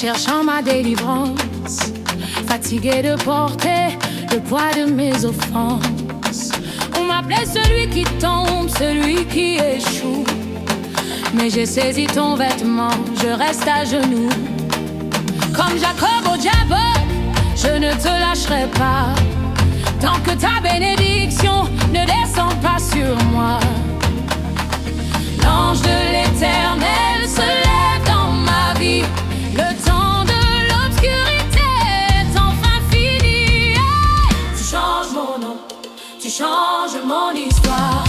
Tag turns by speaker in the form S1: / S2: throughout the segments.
S1: cherchant ma délivrance, fatigué de porter le poids de mes offenses. On m'appelait celui qui tombe, celui qui échoue. Mais j'ai saisi ton vêtement, je reste à genoux. Comme Jacob au diable, je ne te lâcherai pas, tant que ta bénédiction ne descend pas sur moi. L'ange de l'Éternel se lève dans ma vie. Le temps de l'obscurité est enfin fini. Tu changes mon nom, tu changes mon histoire.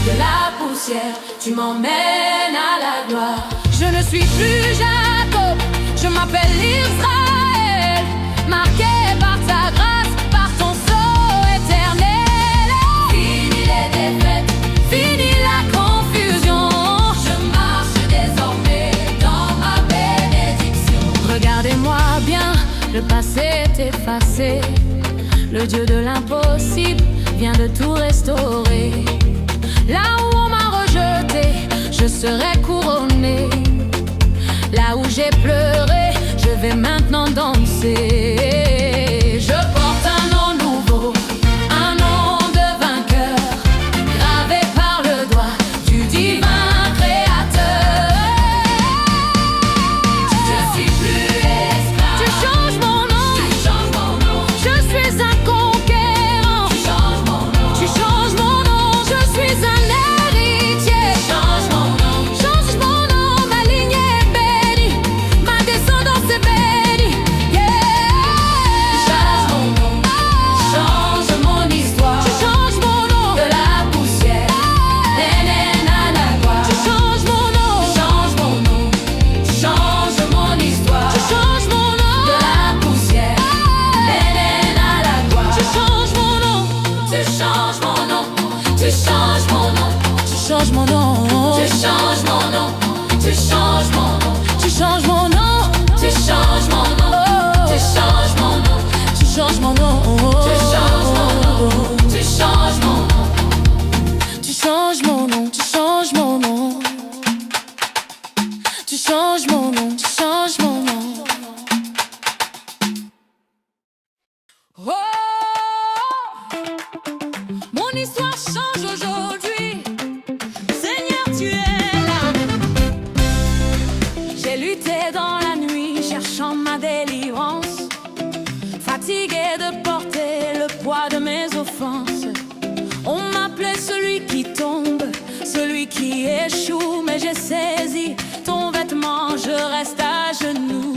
S1: De la poussière, tu m'emmènes à la gloire. Je ne suis plus Jacob, je m'appelle Israël, marqué par ta grâce, par ton sceau éternel. Fini les défaites, fini la confusion. Je marche désormais dans ma bénédiction. Regardez-moi bien, le passé est effacé. Le Dieu de l'impossible vient de tout restaurer. Là où on m'a rejeté, je serai couronné. Là où j'ai pleuré, je vais maintenant danser. Je porte un nom nouveau, un nom de vainqueur, gravé par le doigt du divin créateur. Je suis plus esclave. Tu changes mon nom, tu changes mon nom. Je suis un conquérant. Tu changes mon nom, tu changes mon nom. Je suis un héritier. Change mon nom, change mon nom. Ma ligne est bénie, ma descendance est bénie. Yeah. Change mon nom, change mon histoire. Tu changes mon nom de la poussière, à la gloire. Tu changes mon nom, change mon nom. Tu changes mon histoire. Tu changes mon nom de la poussière, à la gloire. Tu changes mon nom, tu changes mon nom. Tu changes mon nom, tu changes mon nom. Tu changes mon nom, tu changes mon nom. Tu changes mon nom, tu changes mon nom. Tu changes mon nom, tu changes mon nom. Tu changes mon nom, tu changes mon nom. Tu changes mon nom, tu changes mon nom. Tu changes mon nom, tu changes mon nom. Oh, mon histoire change aujourd'hui. Seigneur, tu es là. J'ai lutté dans la nuit, cherchant ma délivrance, fatigué de porter le poids de mes offenses. On m'appelait celui qui tombe, celui qui échoue. Mais j'ai saisi ton vêtement, je reste à genoux.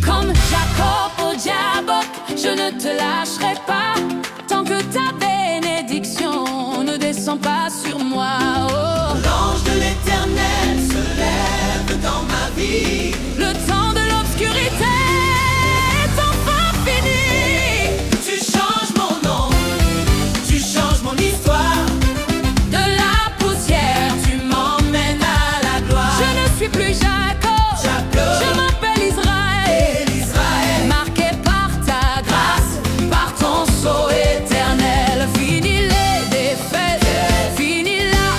S1: Comme Jacob au diable, je ne te lâcherai pas, tant que ta bénédiction ne descend pas sur moi. Oh.
S2: L'ange de l'Éternel se lève dans ma vie.
S1: Le temps de l'obscurité est enfin fini.
S2: Tu changes mon nom, tu changes mon histoire.
S1: De la poussière,
S2: Tu m'emmènes à la gloire.
S1: je ne suis plus Jacob,
S2: Jacob,
S1: je m'appelle Israël,
S2: Israël,
S1: marqué par ta grâce, par ton sceau éternel. Fini les défaites, fini la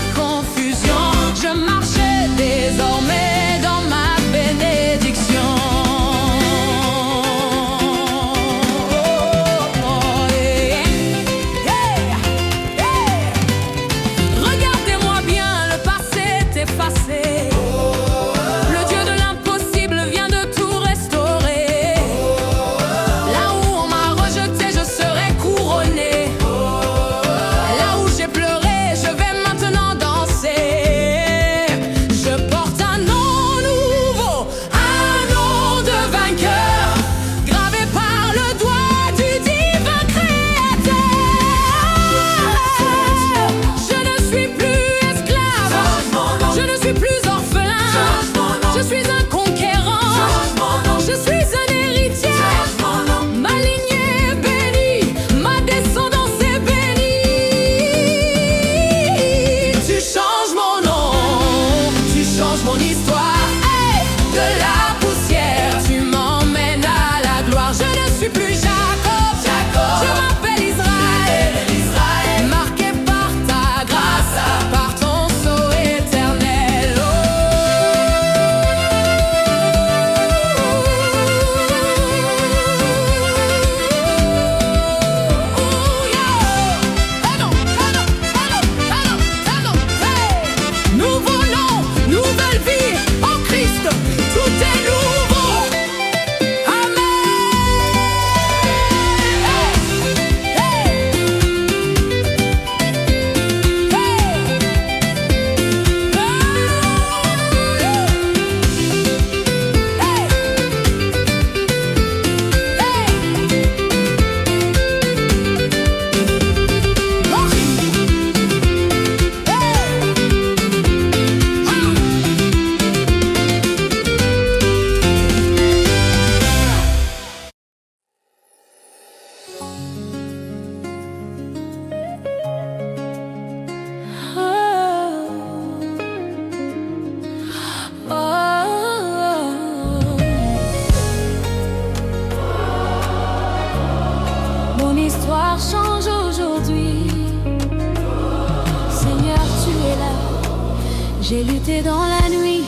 S1: J'ai lutté dans la nuit,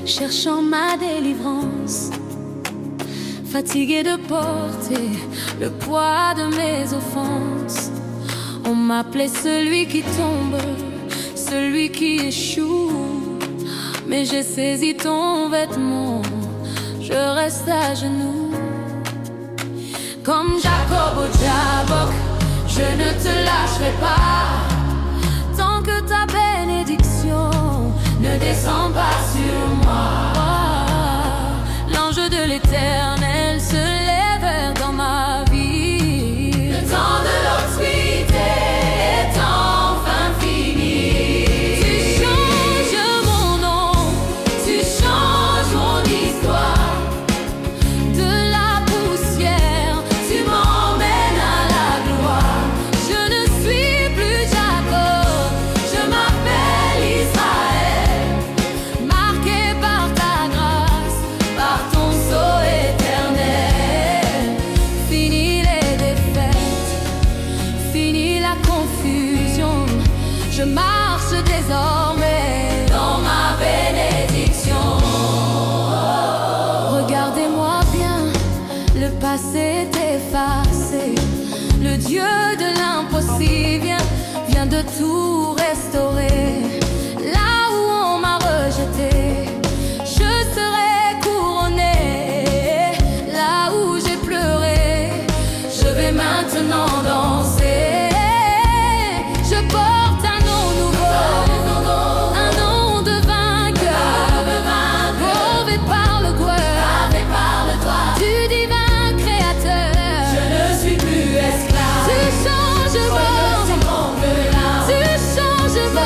S1: cherchant ma délivrance, fatigué de porter le poids de mes offenses. On m'appelait celui qui tombe, celui qui échoue. Mais j'ai saisi ton vêtement, je reste à genoux. Comme Jacob au Jabok, je ne te lâcherai pas. Tant que ta bénédiction ne descend pas sur moi. L'ange de l'Éternel se lève dans ma vie. Le temps de l'obscurité est enfin fini. Tu changes mon nom, tu changes mon histoire. De la poussière, tu m'emmènes à la gloire. Je ne suis plus Jacob, je m'appelle Israël. Marqué par ta grâce, par ton sceau éternel. Fini les défaites, fini la confusion. Je marche désormais dans ma bénédiction. Regardez-moi bien, le passé est effacé. Le Dieu de l'impossible vient de tout restaurer. Là où on m'a rejeté, je serai couronné. Là où j'ai pleuré, je vais maintenant danser. Je porte un nom nouveau, un nom de vainqueur, sauvé par le gloire du divin créateur.
S2: Je ne suis plus esclave.
S1: Tu changes mon, tu changes mon, tu changes mon nom.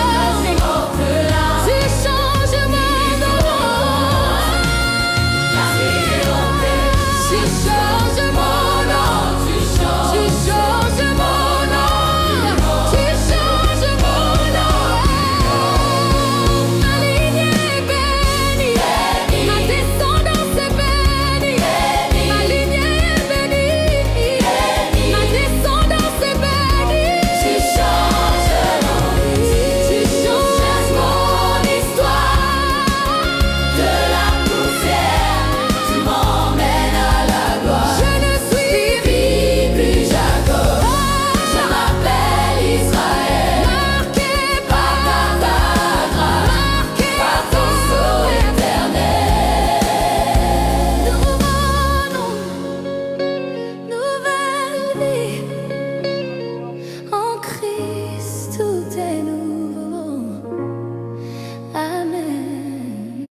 S1: Tu changes mon nom, tu changes mon nom, tu changes mon nom. Ma lignée est bénie, ma descendance est bénie. Ma lignée est bénie, ma descendance est bénie. Tu changes mon histoire. De la poussière, tu m'emmènes à la gloire. Je ne suis plus Jacob, je m'appelle Israël. Marqué par ta grâce, par ton sceau éternel. Nouveau nom, nouvelle vie. En Christ tout est nouveau. Amen.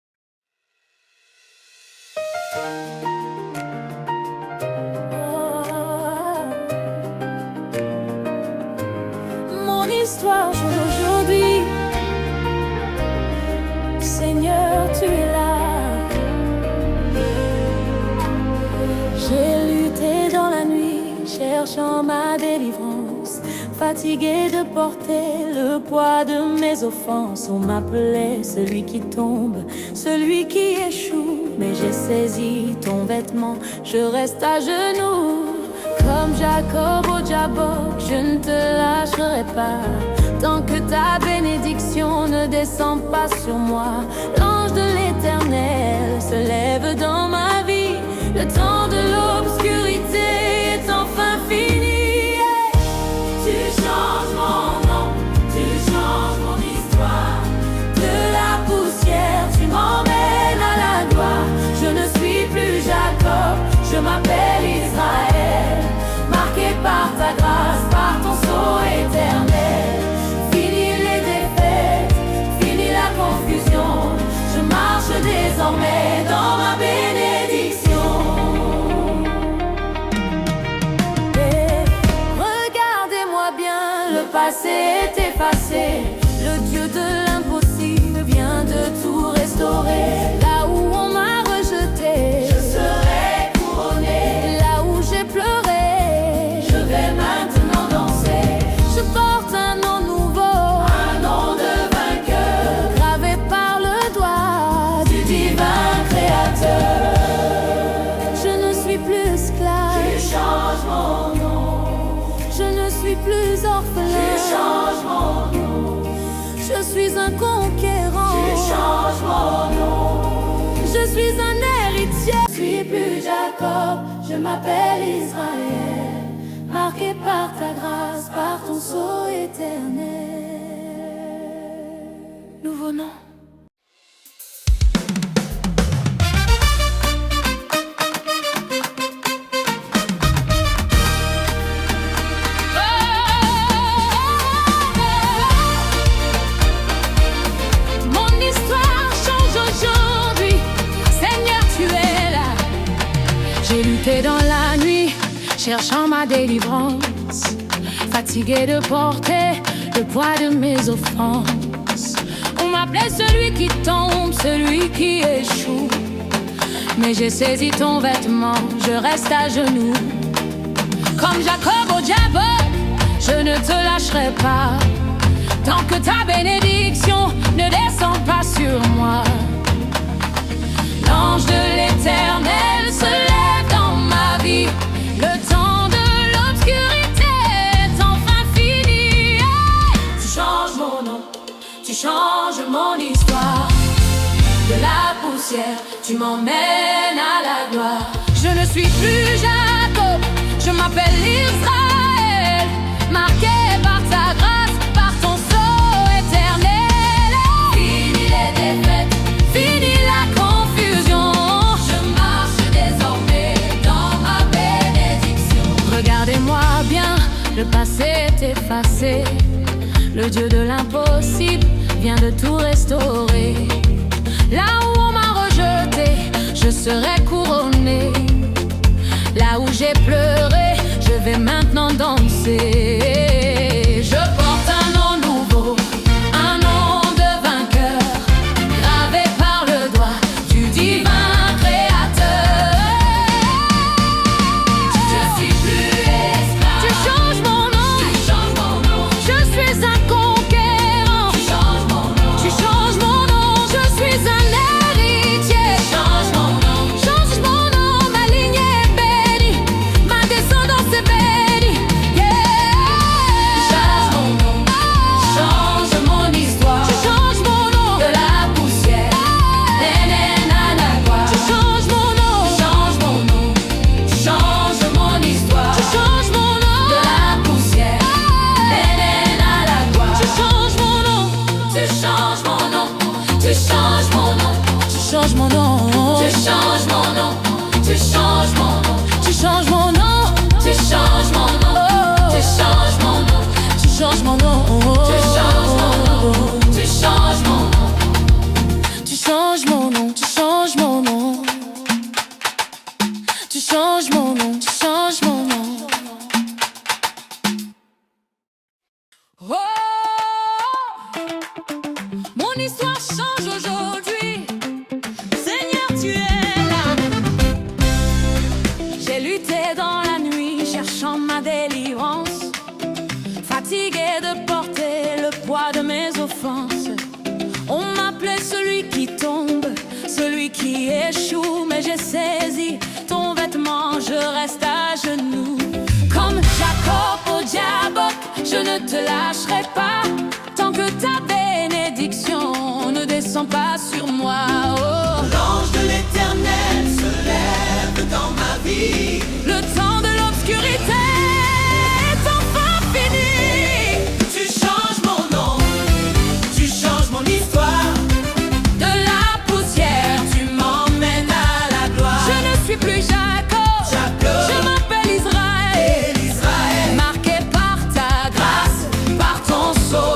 S1: Mon histoire change aujourd'hui. Seigneur, tu es là. J'ai lutté dans la nuit, cherchant ma délivrance, fatigué de porter le poids de mes offenses. On m'appelait celui qui tombe, celui qui échoue. Mais j'ai saisi ton vêtement, je reste à genoux. Comme Jacob au Jabok, je ne te lâcherai pas. Tant que ta bénédiction ne descend pas sur moi. L'ange de l'Éternel se lève dans ma vie. Le temps de l'obscurité est enfin fini. Tu changes mon nom, tu changes mon histoire. De la poussière, tu m'emmènes à la gloire. Je ne suis plus Jacob, je m'appelle Israël. Marqué par ta grâce, par ton sceau éternel. Fini les défaites, fini la confusion. Je marche désormais dans ma bénédiction. Et regardez-moi bien, le passé est effacé. Le Dieu de l'impossible vient de tout restaurer. Là où on m'a rejeté, je serai couronné. Là où j'ai pleuré, je vais maintenant danser. Je porte un nom nouveau, un nom de vainqueur, gravé par le doigt du divin créateur. Je ne suis plus esclave, tu changes mon nom. Je ne suis plus orphelin, tu changes mon nom. Je suis un conquérant, changes mon nom. Je suis un héritier. Je suis plus Jacob, je m'appelle Israël. Marqué par ta grâce, par ton sceau éternel. Nouveau nom. Mon histoire change aujourd'hui. Seigneur, tu es là. J'ai lutté dans la nuit, cherchant ma délivrance, fatigué de porter le poids de mes offenses. On m'appelait celui qui tombe, celui qui échoue. Mais j'ai saisi ton vêtement, je reste à genoux. Comme Jacob au diable, je ne te lâcherai pas, tant que ta bénédiction ne descend pas sur moi. L'ange de l'Éternel se lève dans ma vie. Le temps de l'obscurité est enfin fini. Tu changes mon nom, tu changes mon histoire. De la poussière, tu m'emmènes à la gloire. Je ne suis plus Jacob, je m'appelle Israël. Marqué par ta grâce, par ton sceau éternel. Fini les défaites, fini la confusion. Je marche désormais dans ma bénédiction. Regardez-moi bien, le passé est effacé. Le Dieu de l'impossible vient de tout restaurer. Là où on m'a rejeté, je serai couronné. Là où j'ai pleuré, je vais maintenant danser. Je porte un nom nouveau, un nom de vainqueur, gravé par le doigt du divin créateur. Je suis plus esclave. Tu changes mon nom. Tu changes mon nom. Je suis un conquérant. Tu changes mon nom. Tu changes mon nom. Je suis un héritier. Change mon nom. Change mon nom. Ma ligne est bénie. Ma descendance est bénie. Yeah. Change mon nom. Change mon histoire. Tu changes mon nom. De la poussière. Tu changes mon nom. Change mon nom. Tu changes mon histoire. Tu changes mon nom. De la poussière. Tu changes mon nom. Tu changes mon nom. Tu changes mon nom. Tu changes mon nom. Tu changes mon nom. Tu changes mon nom. Tu changes mon nom. Tu changes mon nom. Tu changes mon nom. Tu changes mon nom. Tu changes mon nom. Tu changes mon nom. Tu changes mon nom. Tu changes mon nom. Tu changes mon nom. Tu changes mon nom. Oh, mon histoire change aujourd'hui. Seigneur, tu es là. J'ai lutté dans la nuit, cherchant ma délivrance, fatigué de porter le poids de mes offenses. On m'appelait celui qui tombe, celui qui échoue. Mais j'ai saisi ton vêtement, je reste à genoux. Comme Jacob au diable, je ne te lâcherai pas, tant que ta bénédiction ne descend pas sur moi. Oh.
S2: L'ange de l'Éternel se lève dans ma vie.
S1: Le temps de l'obscurité est enfin fini.
S2: Tu changes mon nom, tu changes mon histoire.
S1: De la poussière,
S2: Tu m'emmènes à la gloire.
S1: je ne suis plus Jacob,
S2: Jacob.
S1: je m'appelle Israël.
S2: Et l'Israël,
S1: Marqué par ta grâce, par ton sceau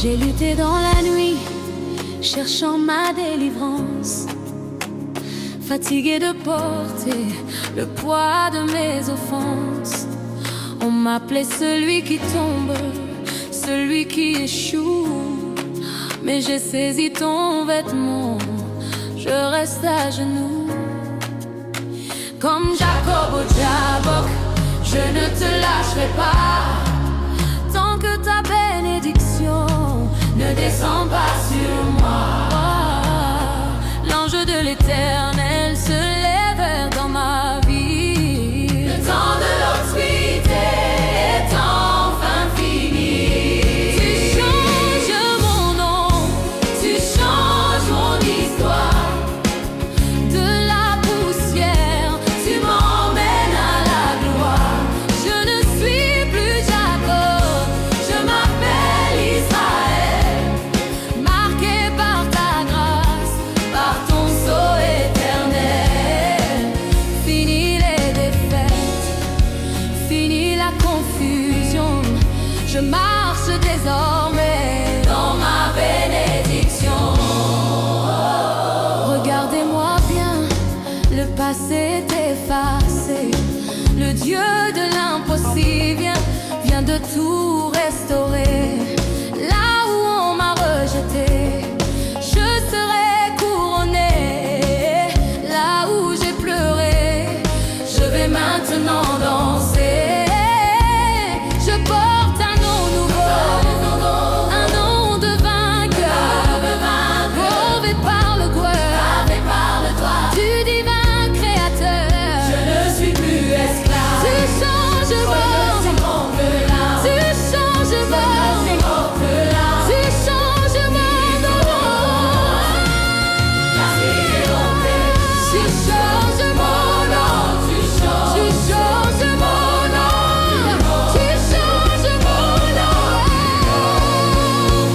S1: J'ai lutté dans la nuit, cherchant ma délivrance, fatigué de porter le poids de mes offenses. On m'appelait celui qui tombe, celui qui échoue. Mais j'ai saisi ton vêtement, je reste à genoux. Comme Jacob au Jabok, je ne te lâcherai pas, tant que ta bénédiction ne descend pas sur moi. L'ange de l'Éternel se lève dans ma vie. Le temps de l'obscurité est enfin fini. Tu changes mon nom, tu changes mon histoire. De la poussière, tu m'emmènes à la gloire. Je ne suis plus Jacob, je m'appelle Israël. Marqué par ta grâce, par ton sceau éternel. Fini les défaites, fini la confusion. Je marche désormais dans ma bénédiction. Regardez-moi bien, le passé est effacé. Le Dieu de l'impossible vient de tout restaurer. Là où on m'a rejeté, je serai couronné. Là où j'ai pleuré, je vais maintenant danser. Je porte un nom nouveau, un nom de vainqueur, sauvé par le gloire du divin créateur.
S2: Je ne suis plus esclave.
S1: Tu changes mon, tu changes mon, tu changes mon nom. Tu changes mon nom, tu changes mon nom, tu changes mon nom.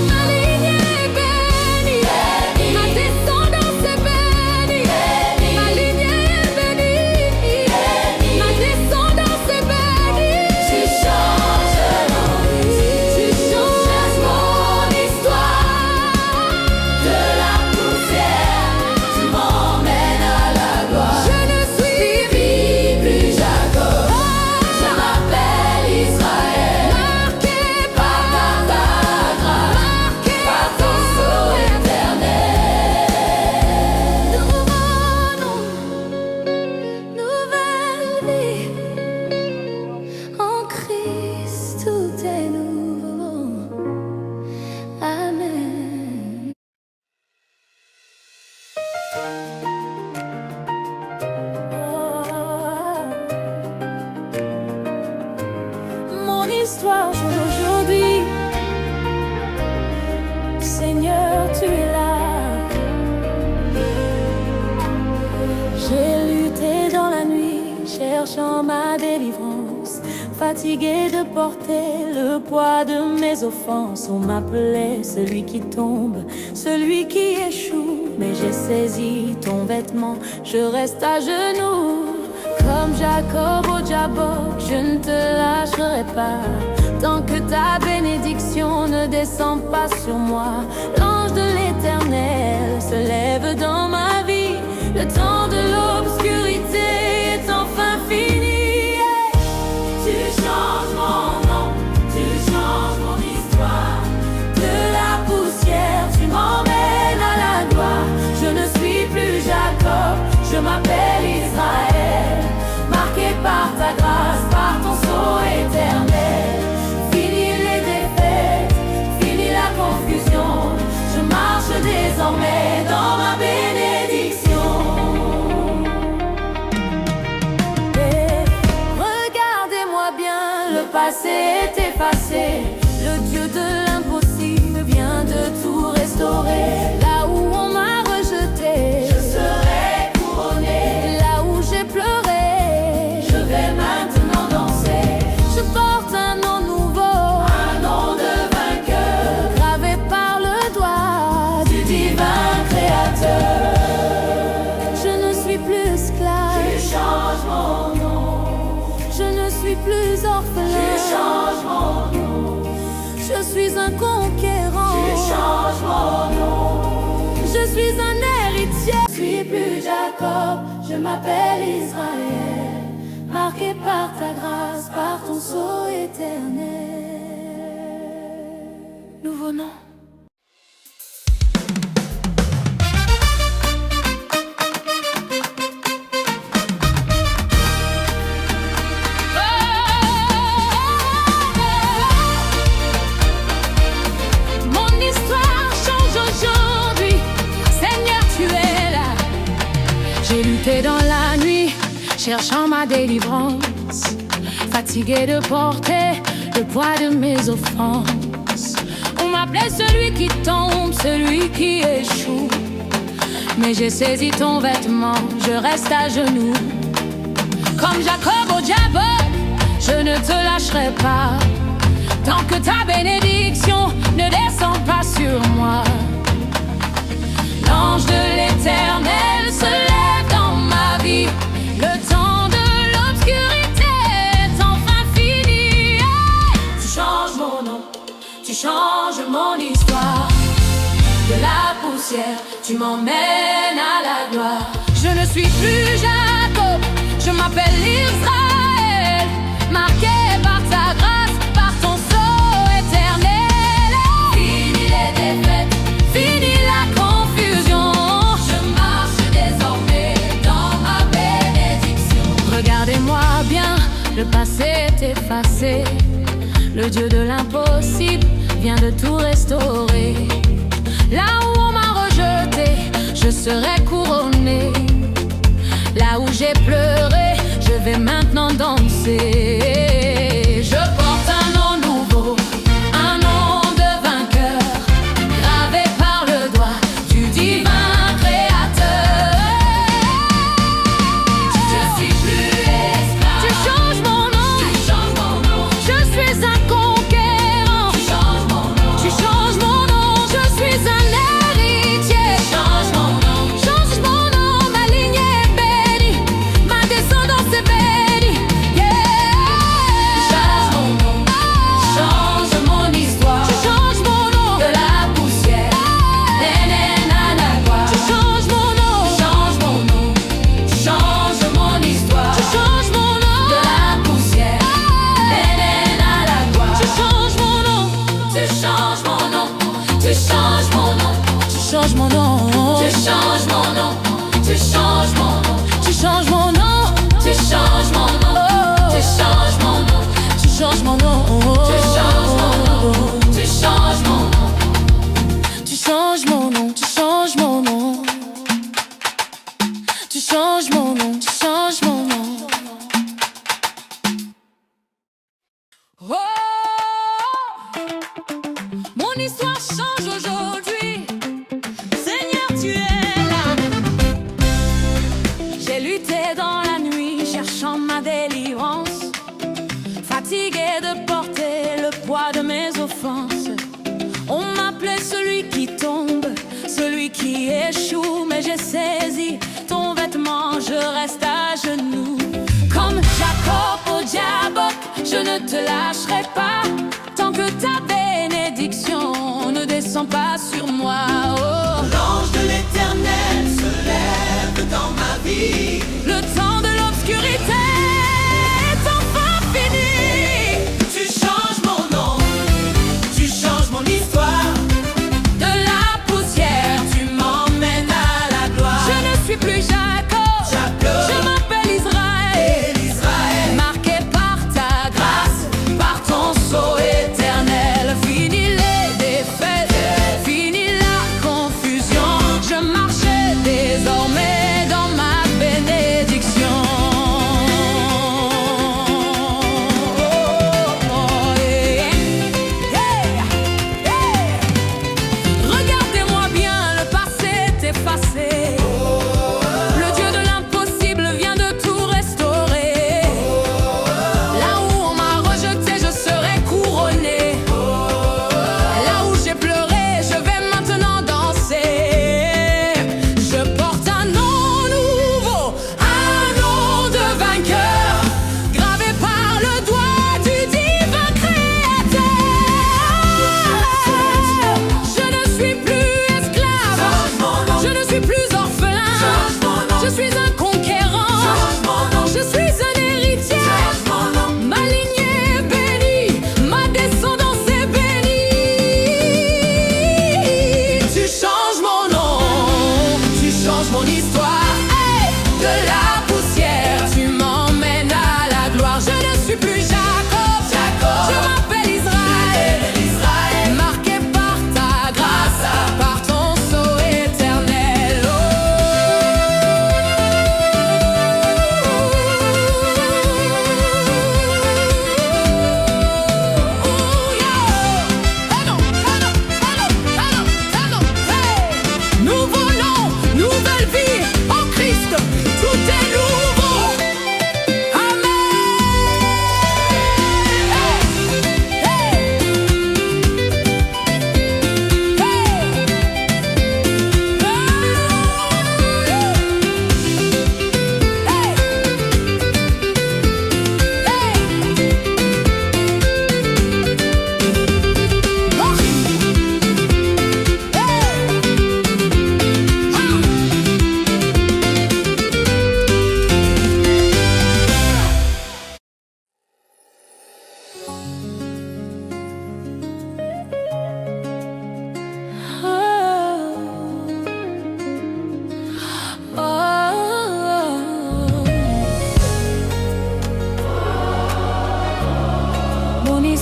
S1: Ma lignée est bénie, ma descendance est bénie. Ma lignée est bénie, ma descendance est bénie. Tu changes mon histoire.
S2: De la poussière, tu m'emmènes à la gloire.
S1: Je ne suis
S2: Plus Jacob, je m'appelle Israël.
S1: marqué
S2: Par ta grâce,
S1: marqué
S2: par ton sceau éternel.
S1: nouveau nom, nouvelle vie. En Christ tout est nouveau. Amen. Mon histoire change aujourd'hui. Seigneur, tu es là. J'ai lutté dans la nuit, cherchant ma délivrance, fatigué de porter le poids de mes offenses. On m'appelait celui qui tombe, celui qui échoue. Mais j'ai saisi ton vêtement, je reste à genoux. Comme Jacob au Jabok, je ne te lâcherai pas, tant que ta bénédiction ne descend pas sur moi. L'ange de l'Éternel se lève dans ma vie. Le temps de l'obscurité est enfin fini.
S2: Tu changes mon nom, tu changes mon histoire.
S1: De la poussière, tu m'emmènes à la gloire. Je ne suis plus Jacob, je m'appelle Israël. Marqué par ta grâce, par ton sceau éternel. Fini les défaites, fini la confusion. Je marche désormais dans ma bénédiction. Et regardez-moi bien, le passé est effacé. Le Dieu de l'impossible vient de tout restaurer. Là où on m'a rejeté,
S2: Je serai couronné,
S1: là où j'ai pleuré,
S2: je vais maintenant danser.
S1: je porte un nom nouveau,
S2: Un nom de vainqueur,
S1: gravé par le doigt
S2: du divin créateur.
S1: Je ne suis plus
S2: Tu
S1: esclave,
S2: changes mon nom,
S1: je ne suis plus
S2: tu
S1: orphelin.
S2: changes mon nom.
S1: Je Je suis un conquérant.
S2: Tu changes mon nom.
S1: Je suis un héritier.
S2: Je suis plus Jacob, je m'appelle Israël. Marqué par ta grâce, par ton sceau éternel.
S1: Nouveau nom. J'ai lutté dans la nuit, cherchant ma délivrance, fatigué de porter le poids de mes offenses. On m'appelait celui qui tombe, celui qui échoue. Mais j'ai saisi ton vêtement, je reste à genoux. Comme Jacob au diable, je ne te lâcherai pas, tant que ta bénédiction ne descend pas sur moi. L'ange de l'Éternel se lève dans ma vie. Le temps de l'obscurité est enfin fini.
S2: Tu changes mon nom, tu changes mon histoire. De la poussière, tu m'emmènes à la gloire.
S1: Je ne suis plus Jacob, je m'appelle Israël. Marqué par ta grâce, par ton sceau éternel.
S2: Fini les défaites,
S1: Fini la confusion.
S2: je marche désormais dans ma bénédiction.
S1: Regardez-moi bien, le passé est effacé. Le Dieu de l'impossible vient de tout restaurer. Là où on m'a rejeté, je serai couronné. Là où j'ai pleuré, je vais maintenant danser. Je porte un nom nouveau, un nom de vainqueur, gravé par le doigt du divin créateur.
S2: Je suis plus esclave,
S1: Tu changes mon nom,
S2: tu changes mon nom.
S1: je suis un conquérant.
S2: Tu changes mon nom,
S1: Tu changes mon nom, je suis un héritier.
S2: change mon nom.
S1: Change mon nom, ma ligne est bénie, ma descendance est bénie.
S2: Change mon nom, change mon histoire.
S1: Tu changes mon nom,
S2: De la poussière, nénène à la gloire.
S1: tu changes mon nom,
S2: Change mon nom, change mon histoire.
S1: tu changes mon
S2: De
S1: nom,
S2: la poussière, nénène à la gloire.
S1: tu changes mon nom,
S2: Tu changes mon nom, tu changes mon nom.
S1: tu changes mon nom,
S2: Tu changes mon nom, tu changes mon nom.
S1: tu changes mon nom,
S2: Tu changes mon nom, tu changes mon nom.
S1: tu changes mon nom,
S2: Tu changes mon nom, tu changes mon nom.
S1: tu changes mon nom, tu changes mon nom, tu changes mon nom, tu changes mon nom. Oh, mon histoire change aujourd'hui. Seigneur, tu es là. J'ai lutté dans la nuit, cherchant ma délivrance, fatigué de porter le poids de mes offenses. On m'appelait celui qui tombe, celui qui échoue, mais j'ai saisi ton vêtement, je reste à genoux. Comme Jacob au diable, je ne te lâcherai pas, tant que ta bénédiction ne descend pas sur moi. Oh.
S2: L'ange de l'Éternel se lève dans ma vie.
S1: Le temps de l'obscurité est enfin fini.
S2: Tu changes mon nom, tu changes mon histoire.
S1: De la poussière,
S2: Tu m'emmènes à la gloire.
S1: je ne suis plus Jacob,
S2: Jacob,
S1: je m'appelle Israël.
S2: Israël,
S1: Marqué par ta grâce, par ton sceau éternel. Fini les défaites, fini la confusion. Je marchais désormais dans ma bénédiction.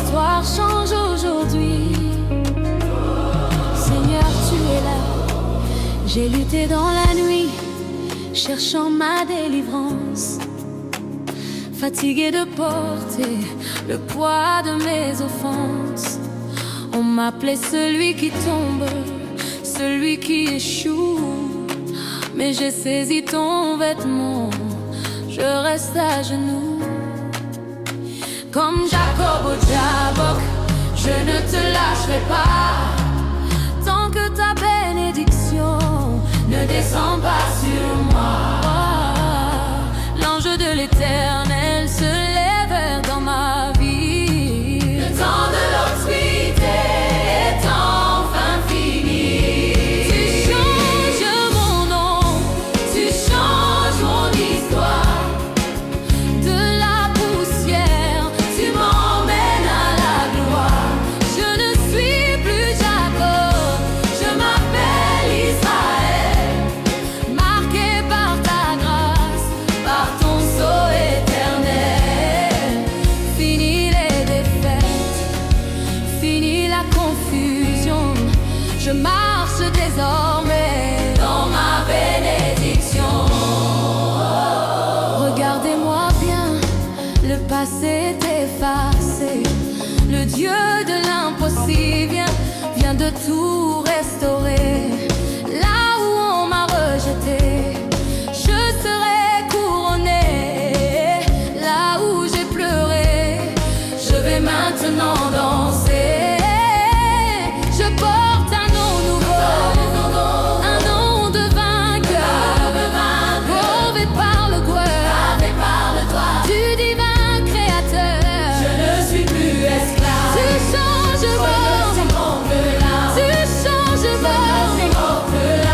S1: histoire change aujourd'hui. Seigneur, tu es là. J'ai lutté dans la nuit, cherchant ma délivrance. Fatigué de porter le poids de mes offenses. On m'appelait celui qui tombe, celui qui échoue. Mais j'ai saisi ton vêtement, je reste à genoux. Comme Jacob au Jabok, je ne te lâcherai pas. Tant que ta bénédiction ne descend pas sur moi. L'ange de l'Éternel se lève dans ma vie. Le temps de l'obscurité est enfin fini. Tu changes mon nom, tu changes mon histoire. De la poussière, tu m'emmènes à la gloire. Je ne suis plus Jacob, je m'appelle Israël. Marqué par ta grâce, par ton sceau éternel. Fini les défaites, fini la confusion. Je marche désormais dans ma bénédiction. Regardez-moi bien, le passé est effacé. Le Dieu de l'impossible vient de tout restaurer. Là où on m'a rejeté, je serai couronné. Là où j'ai pleuré, je vais maintenant danser. Je porte un nom nouveau, un nom de vainqueur, sauvé par le doigt du divin créateur.
S2: Je ne suis plus esclave.
S1: Tu changes mon, tu changes mon, tu changes mon nom.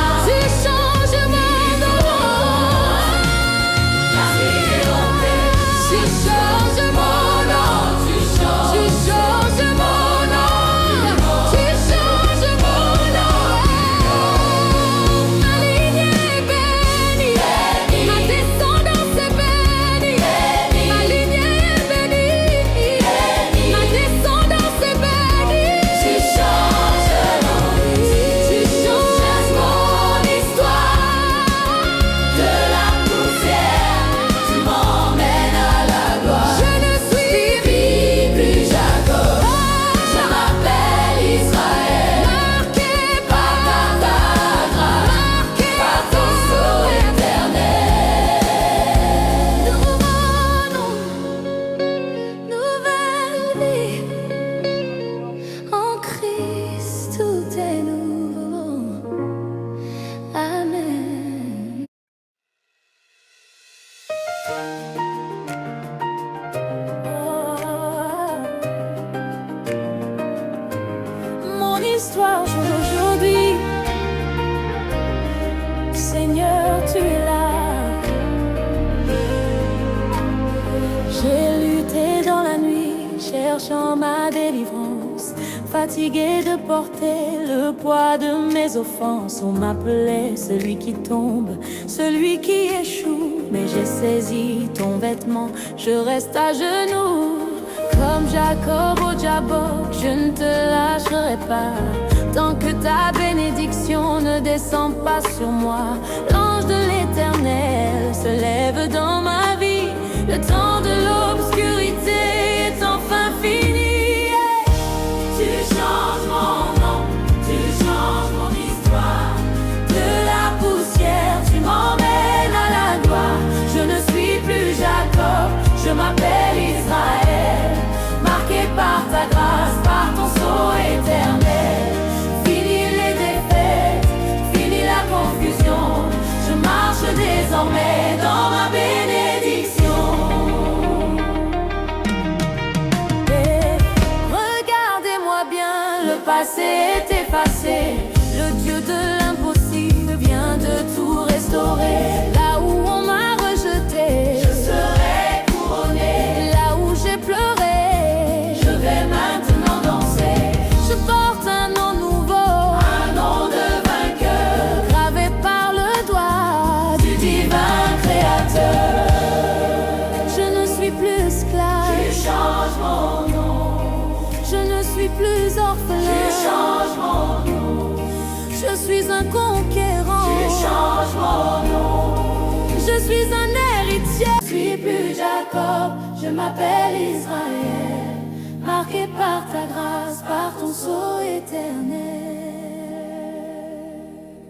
S1: Tu changes mon nom, tu changes mon nom, tu changes mon nom. Ma lignée est bénie, ma descendance est bénie. Ma lignée est bénie, ma descendance est bénie. Tu changes mon histoire.
S2: De la poussière, tu m'emmènes à la gloire.
S1: Je ne suis
S2: Plus Jacob, je m'appelle Israël.
S1: marqué
S2: Par ta grâce, par ton sceau éternel.
S1: nouveau nom, nouvelle vie. En Christ tout est nouveau. Amen. Mon histoire change aujourd'hui. Seigneur, tu es là. J'ai lutté dans la nuit, cherchant ma délivrance. Fatigué de porter le poids de mes offenses. On m'appelait celui qui tombe, celui qui échoue. Mais j'ai saisi ton vêtement, je reste à genoux. Comme Jacob au Jabok, je ne te lâcherai pas. Tant que ta bénédiction ne descend pas sur moi. L'ange de l'Éternel se lève dans ma vie. Le temps de l'obscurité est enfin fini.
S2: Tu changes mon nom, tu changes mon histoire.
S1: De la poussière, tu m'emmènes à la gloire. Je ne suis plus Jacob, je m'appelle Israël. Marqué par ta grâce, par ton sceau éternel. Fini les défaites, fini la confusion. Je marche désormais dans ma bénédiction. Et regardez-moi bien, le passé est effacé. Le Dieu de l'impossible vient de tout restaurer. Là où on m'a rejeté,
S2: Je serai couronné,
S1: là où j'ai pleuré,
S2: je vais maintenant danser.
S1: je porte un nom nouveau,
S2: Un nom de vainqueur,
S1: gravé par le doigt
S2: du divin créateur.
S1: Je ne suis plus esclave,
S2: Tu changes mon nom,
S1: suis plus orphelin.
S2: Tu changes mon nom.
S1: Je suis un conquérant.
S2: Tu changes mon nom.
S1: Je suis un héritier.
S2: Je suis plus Jacob, je m'appelle Israël.
S1: Marqué par ta grâce, par ton sceau éternel.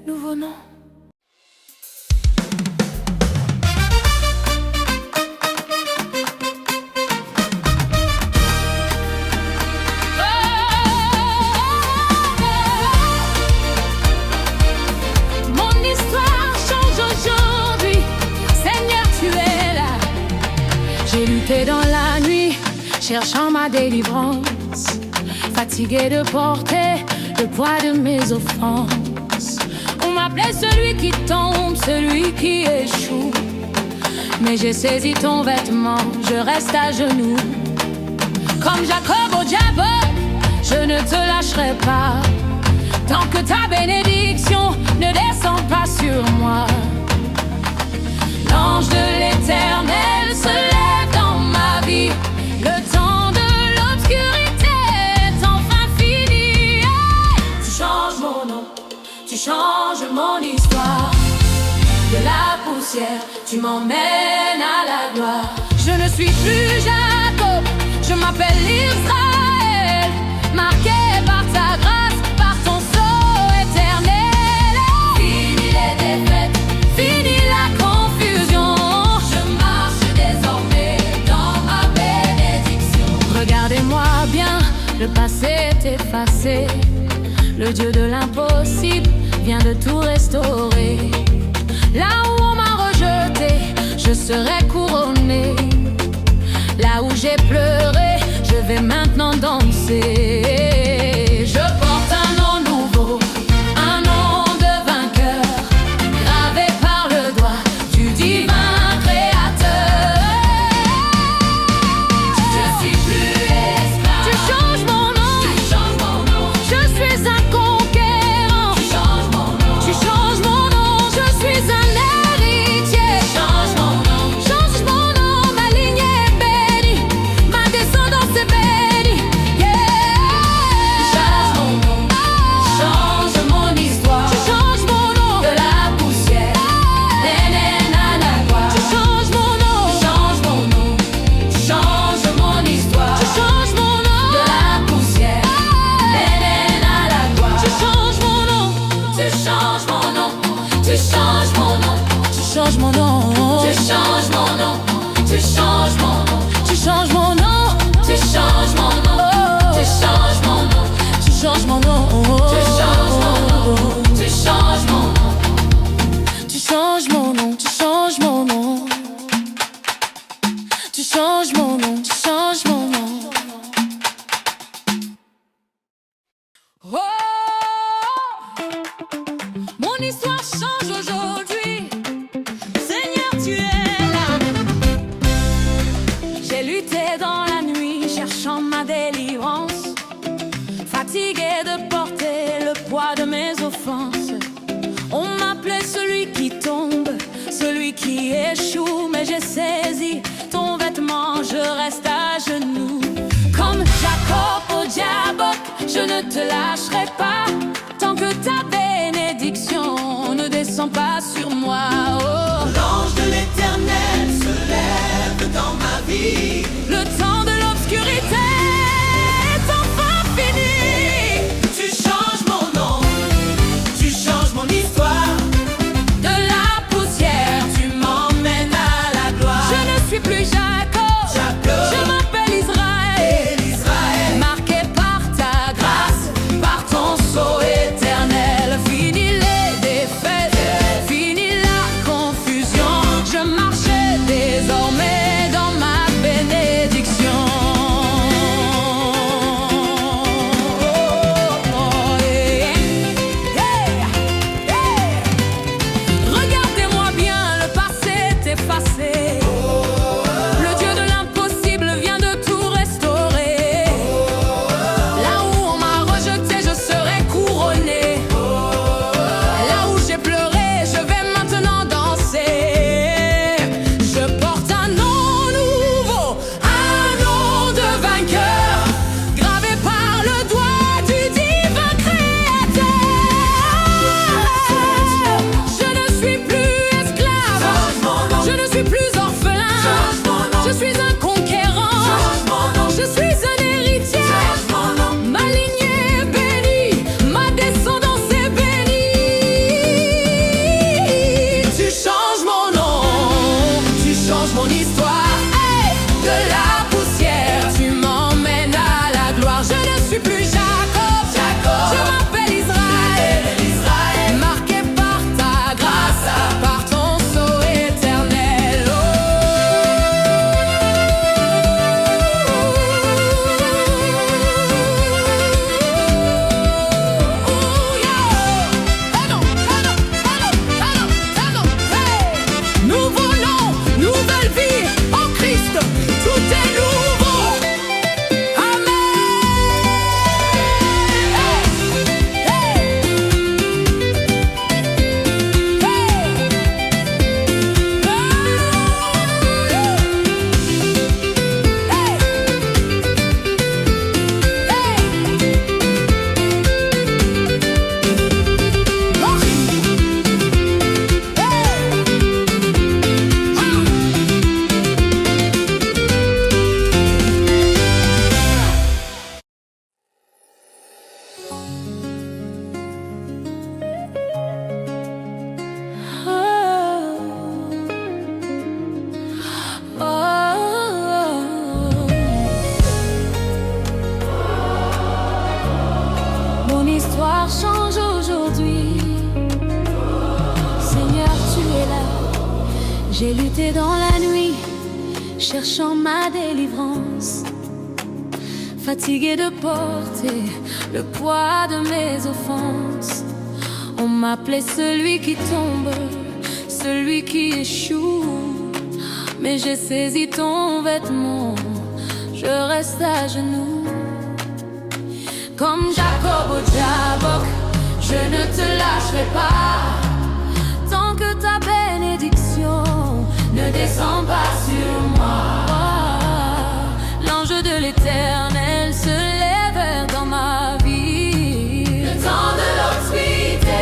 S1: Nouveau nom. J'ai lutté dans la nuit, cherchant ma délivrance, fatigué de porter le poids de mes offenses. On m'appelait celui qui tombe, celui qui échoue. Mais j'ai saisi ton vêtement, je reste à genoux. Comme Jacob au diable, je ne te lâcherai pas, tant que ta bénédiction ne descend pas sur moi. L'ange de l'Éternel se lève dans ma vie. Le temps de l'obscurité est enfin fini.
S2: Tu changes mon nom, tu changes mon histoire. De la poussière, tu m'emmènes à la gloire.
S1: Je ne suis plus Jacob, je m'appelle Israël. Marqué par ta grâce, par ton sceau éternel.
S2: Fini les défaites,
S1: Fini la confusion.
S2: je marche désormais dans ma bénédiction.
S1: Regardez-moi bien, le passé est effacé. Le Dieu de l'impossible vient de tout restaurer. Là où on m'a rejeté, je serai couronné. Là où j'ai pleuré, je vais maintenant danser. Je porte un nom nouveau, un nom de vainqueur, gravé par le doigt du divin créateur.
S2: Je suis plus esclave.
S1: Tu changes mon nom,
S2: Tu changes mon nom.
S1: je suis un conquérant.
S2: Tu changes mon nom.
S1: Tu changes mon nom, je suis un héritier.
S2: Change mon nom.
S1: Change mon nom, ma ligne est bénie, ma descendance est bénie.
S2: Change mon nom. Change mon histoire.
S1: Tu changes mon nom,
S2: De la poussière, l'Éden à la gloire.
S1: tu changes mon nom,
S2: Change mon nom. Change mon histoire.
S1: tu changes mon
S2: De
S1: nom,
S2: la poussière, l'Éden à la gloire.
S1: tu changes mon nom,
S2: Tu changes mon nom. Tu changes mon nom.
S1: tu changes mon nom,
S2: Tu changes mon nom. Tu changes mon nom.
S1: tu changes mon nom,
S2: Tu changes mon nom. Tu changes mon nom.
S1: tu changes mon nom,
S2: Tu changes mon nom. Tu changes mon nom.
S1: tu changes mon nom, tu changes mon nom, tu changes mon nom, tu changes mon nom. Oh, mon histoire change aujourd'hui. Seigneur, tu es là. J'ai lutté dans la nuit, cherchant ma délivrance, fatigué de porter le poids de mes offenses. On m'appelait celui qui tombe, celui qui échoue, mais j'ai saisi ton vêtement, je reste à genoux. Comme Jacob au diable, je ne te lâcherai pas, tant que ta bénédiction ne descend pas sur moi. Oh.
S2: L'ange de l'Éternel se lève dans ma vie.
S1: Le temps de l'obscurité est enfin fini.
S2: Tu changes mon nom. Tu changes mon histoire.
S1: De la poussière,
S2: Tu m'emmènes à la gloire.
S1: je ne suis plus Jacob,
S2: Jacob.
S1: je m'appelle Israël.
S2: Israël.
S1: Marqué par ta grâce, par ton sceau éternel. l'histoire change aujourd'hui. Seigneur, tu es là. J'ai lutté dans la nuit, cherchant ma délivrance. Fatigué de porter le poids de mes offenses. On m'appelait celui qui tombe, celui qui échoue. Mais j'ai saisi ton vêtement, je reste à genoux. Comme Jacob au Jabok, je ne te lâcherai pas. Tant que ta bénédiction ne descend pas sur moi. L'ange de l'Éternel se lève dans ma vie. Le temps de l'obscurité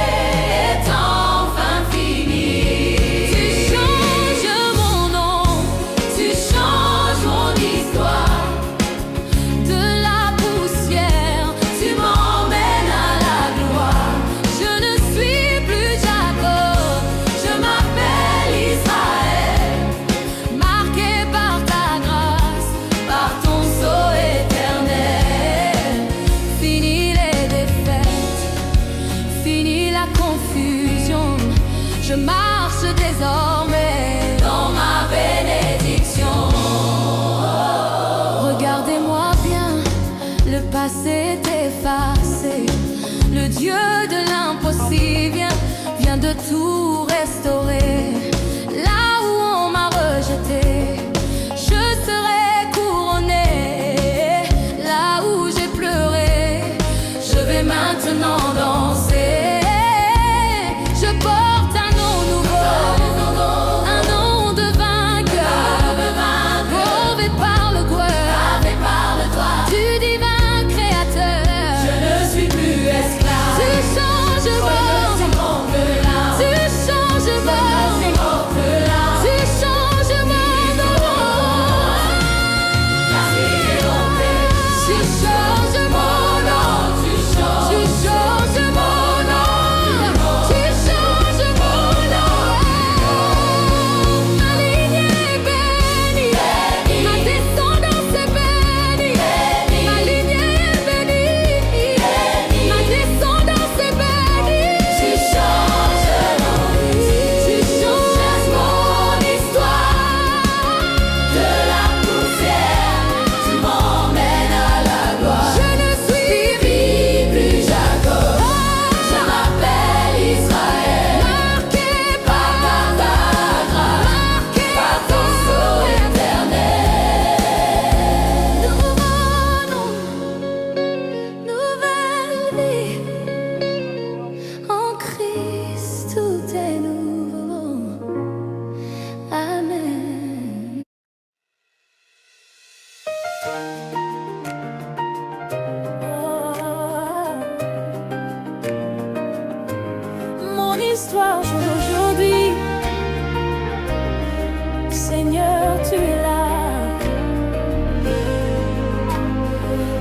S1: est enfin fini. Tu changes mon nom, tu changes mon histoire. De la poussière, tu m'emmènes à la gloire. Je ne suis plus Jacob, je m'appelle Israël. Marqué par ta grâce, par ton sceau éternel. Fini les défaites, fini la confusion. Je marche désormais dans ma bénédiction. Regardez-moi bien, le passé est effacé. Le Dieu de l'impossible vient de tout restaurer. Là où on m'a rejeté, je serai couronné. Là où j'ai pleuré, je vais maintenant danser. Je porte un nom nouveau, un nom de vainqueur, prouvé par le gloire du divin créateur.
S2: Je ne suis plus esclave.
S1: Tu changes mon, tu changes mon, tu changes mon nom. Tu changes mon nom, tu changes mon nom, tu changes mon nom. Ma lignée est bénie, ma descendance est bénie. Ma lignée est bénie, ma descendance est bénie. Tu changes mon histoire.
S2: De la poussière, tu m'emmènes à la gloire.
S1: Je ne suis
S2: Plus Jacob, je m'appelle Israël.
S1: marqué
S2: Par ta grâce,
S1: marqué
S2: par ton sceau éternel.
S1: nouveau nom, nouvelle vie. En Christ tout est nouveau. Amen. Mon histoire change aujourd'hui. Seigneur, tu es là.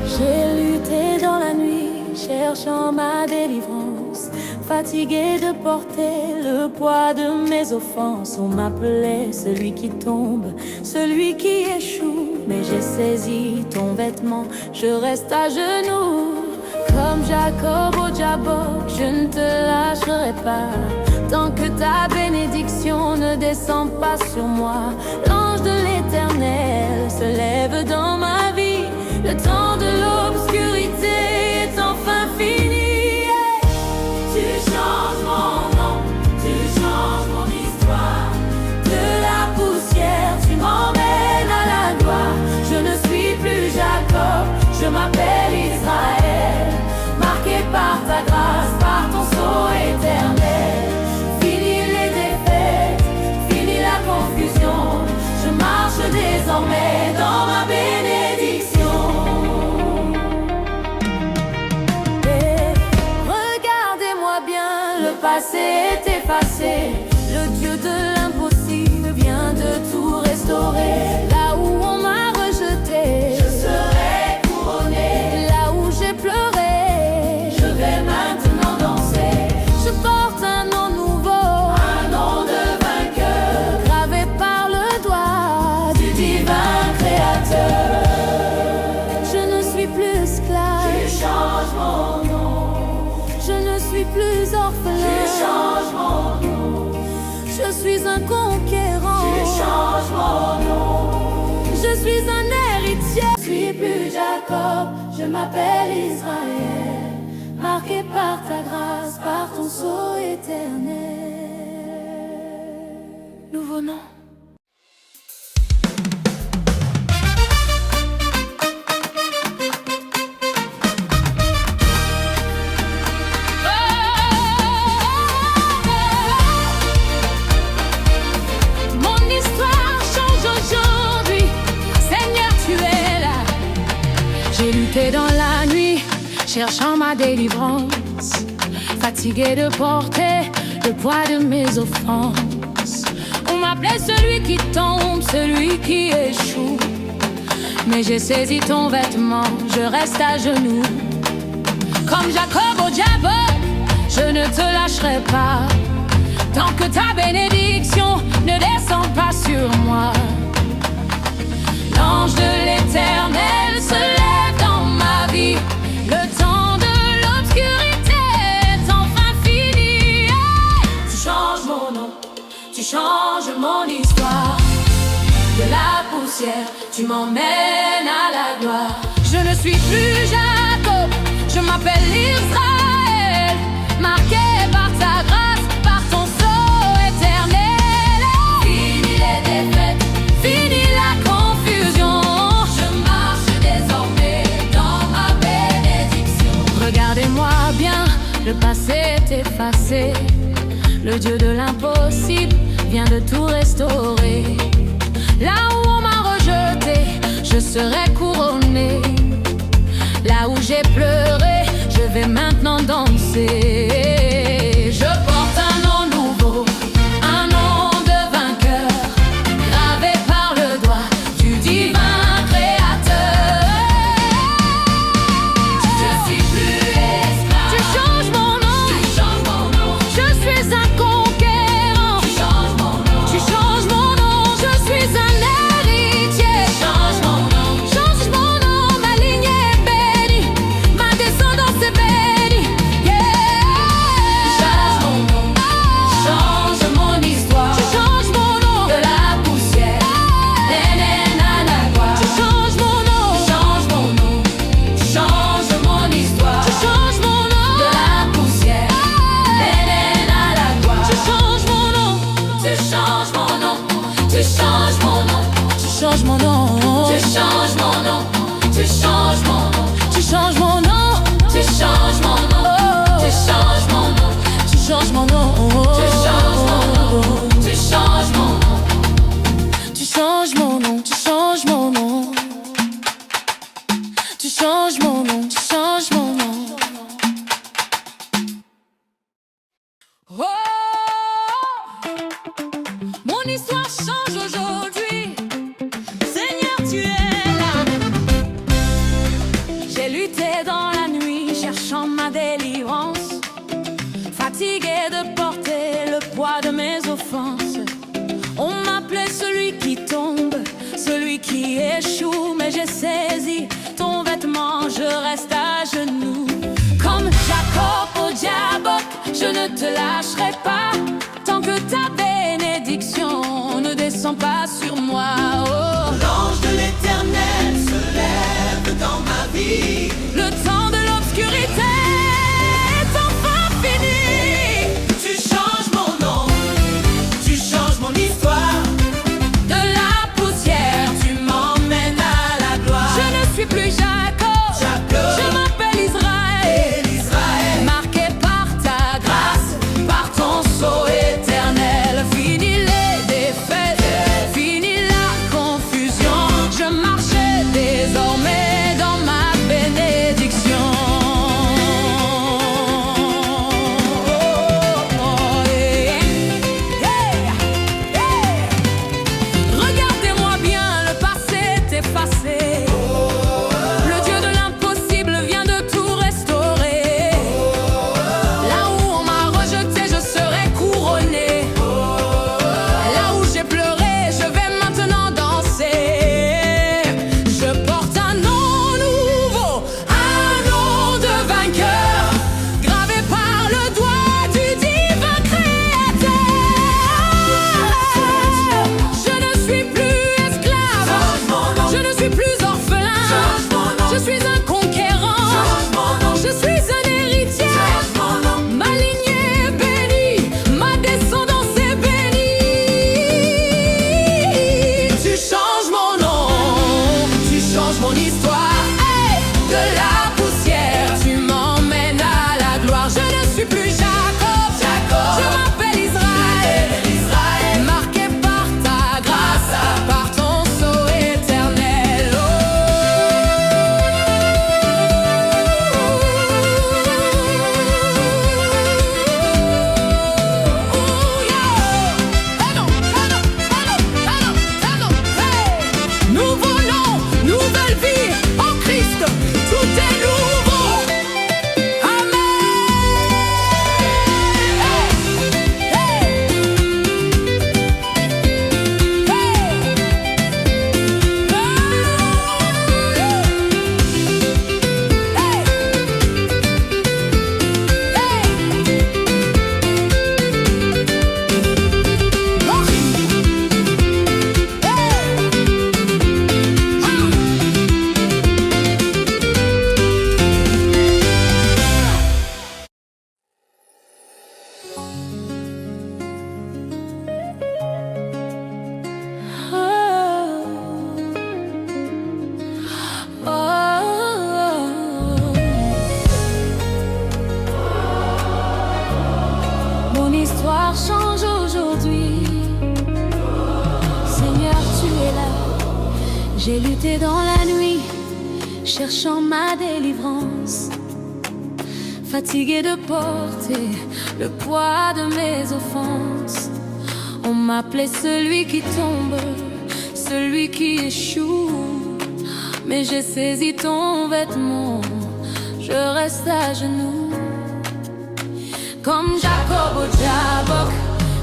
S1: J'ai lutté dans la nuit, cherchant ma délivrance. Fatigué de porter le poids de mes offenses. On m'appelait celui qui tombe, celui qui échoue. Mais j'ai saisi ton vêtement, je reste à genoux. Comme Jacob au Jabok, je ne te lâcherai pas. Tant que ta bénédiction ne descend pas sur moi. L'ange de l'Éternel se lève dans ma vie. Le temps de l'obscurité est enfin fini.
S2: Tu changes mon nom, tu changes mon histoire.
S1: De la poussière, tu m'emmènes à la gloire. Je ne suis plus Jacob, je m'appelle Israël. Marqué par ta grâce, par ton sceau éternel. Fini les défaites, fini la confusion. Je marche désormais dans ma bénédiction. Et regardez-moi bien, le passé est effacé. Le Dieu de l'impossible vient de tout restaurer. Là où on m'a rejeté,
S2: Je serai couronné,
S1: là où j'ai pleuré,
S2: je vais maintenant danser.
S1: je porte un nom nouveau,
S2: Un nom de vainqueur,
S1: gravé par le doigt
S2: du divin créateur.
S1: Je ne suis plus esclave,
S2: Tu changes mon nom,
S1: je suis plus orphelin.
S2: Tu changes mon nom.
S1: Je suis un conquérant.
S2: Tu changes mon nom.
S1: Je suis un héritier.
S2: Je suis plus Jacob, je m'appelle Israël. Marqué par ta grâce, par ton sceau éternel.
S1: Nouveau nom.
S2: Dans la nuit, cherchant ma délivrance, fatigué de porter le poids de mes offenses. On m'appelait celui qui tombe, celui qui échoue. Mais j'ai saisi ton vêtement, je reste à genoux. Comme Jacob au diable, je ne te lâcherai pas. Tant que ta bénédiction ne descend pas sur moi. L'ange de l'Éternel se lève dans ma vie. Le temps de l'obscurité est enfin fini. Tu changes mon nom, tu changes mon histoire. De la poussière, tu m'emmènes à la gloire. Je ne suis plus Jacob, je m'appelle Israël. Marqué par ta grâce, par ton sceau éternel. Fini les défaites, fini la confusion. Je marche désormais dans ma bénédiction. Regardez-moi bien, le passé est effacé. Le Dieu de l'impossible vient de tout restaurer. Là où on m'a rejeté, je serai couronné. Là où j'ai pleuré, je vais maintenant danser. Je porte un nom nouveau, un nom de vainqueur, gravé par le doigt du divin créateur. Je suis plus esclave.
S1: Tu changes mon nom.
S2: Tu changes mon nom.
S1: Je suis un conquérant.
S2: Tu changes mon nom.
S1: Tu changes mon nom. Je suis un héritier.
S2: Change mon nom.
S1: Change mon nom. Ma ligne est bénie. Ma descendance est bénie.
S2: Change mon nom. Change mon histoire.
S1: Tu changes mon nom.
S2: De la poussière, Nénène à la gloire.
S1: Tu changes mon nom.
S2: Change mon nom. Change mon histoire.
S1: Tu changes mon nom.
S2: De la poussière, Nénène à la gloire.
S1: Tu changes mon nom.
S2: Tu changes mon nom. Tu changes mon nom.
S1: Tu changes mon nom.
S2: Tu changes mon nom. Tu changes mon nom.
S1: Tu changes mon nom.
S2: Tu changes mon nom. Tu changes mon nom.
S1: Tu changes mon nom.
S2: Tu changes mon nom. Tu changes mon nom.
S1: Tu changes mon nom. Tu changes mon nom. Tu changes mon nom. Tu changes mon nom. Oh, mon histoire change aujourd'hui. Seigneur, tu es là.
S2: J'ai lutté dans la nuit, cherchant ma délivrance. Fatigué de porter le poids de mes offenses. On m'appelait celui qui tombe, celui qui échoue. Mais j'ai saisi ton vêtement, je reste à genoux. Comme Jacob au diable, je ne te lâcherai pas. Tant que ta bénédiction ne descend pas sur moi. Oh.
S3: L'ange de l'Éternel se lève dans ma vie.
S2: Le temps de l'obscurité est enfin fini.
S3: Tu changes mon nom, tu changes mon histoire.
S2: De la poussière,
S3: Tu m'emmènes à la gloire.
S2: je ne suis plus Jacob,
S3: Jacob.
S2: je m'appelle Israël.
S3: Israël,
S2: Marqué par ta grâce, par ton sceau éternel. Fini les défaites, fini la confusion. Je marchais désormais dans ma bénédiction.
S1: J'ai lutté dans la nuit, cherchant ma délivrance, fatigué de porter le poids de mes offenses. On m'appelait celui qui tombe, celui qui échoue. Mais j'ai saisi ton vêtement, je reste à genoux. Comme Jacob au Jabok,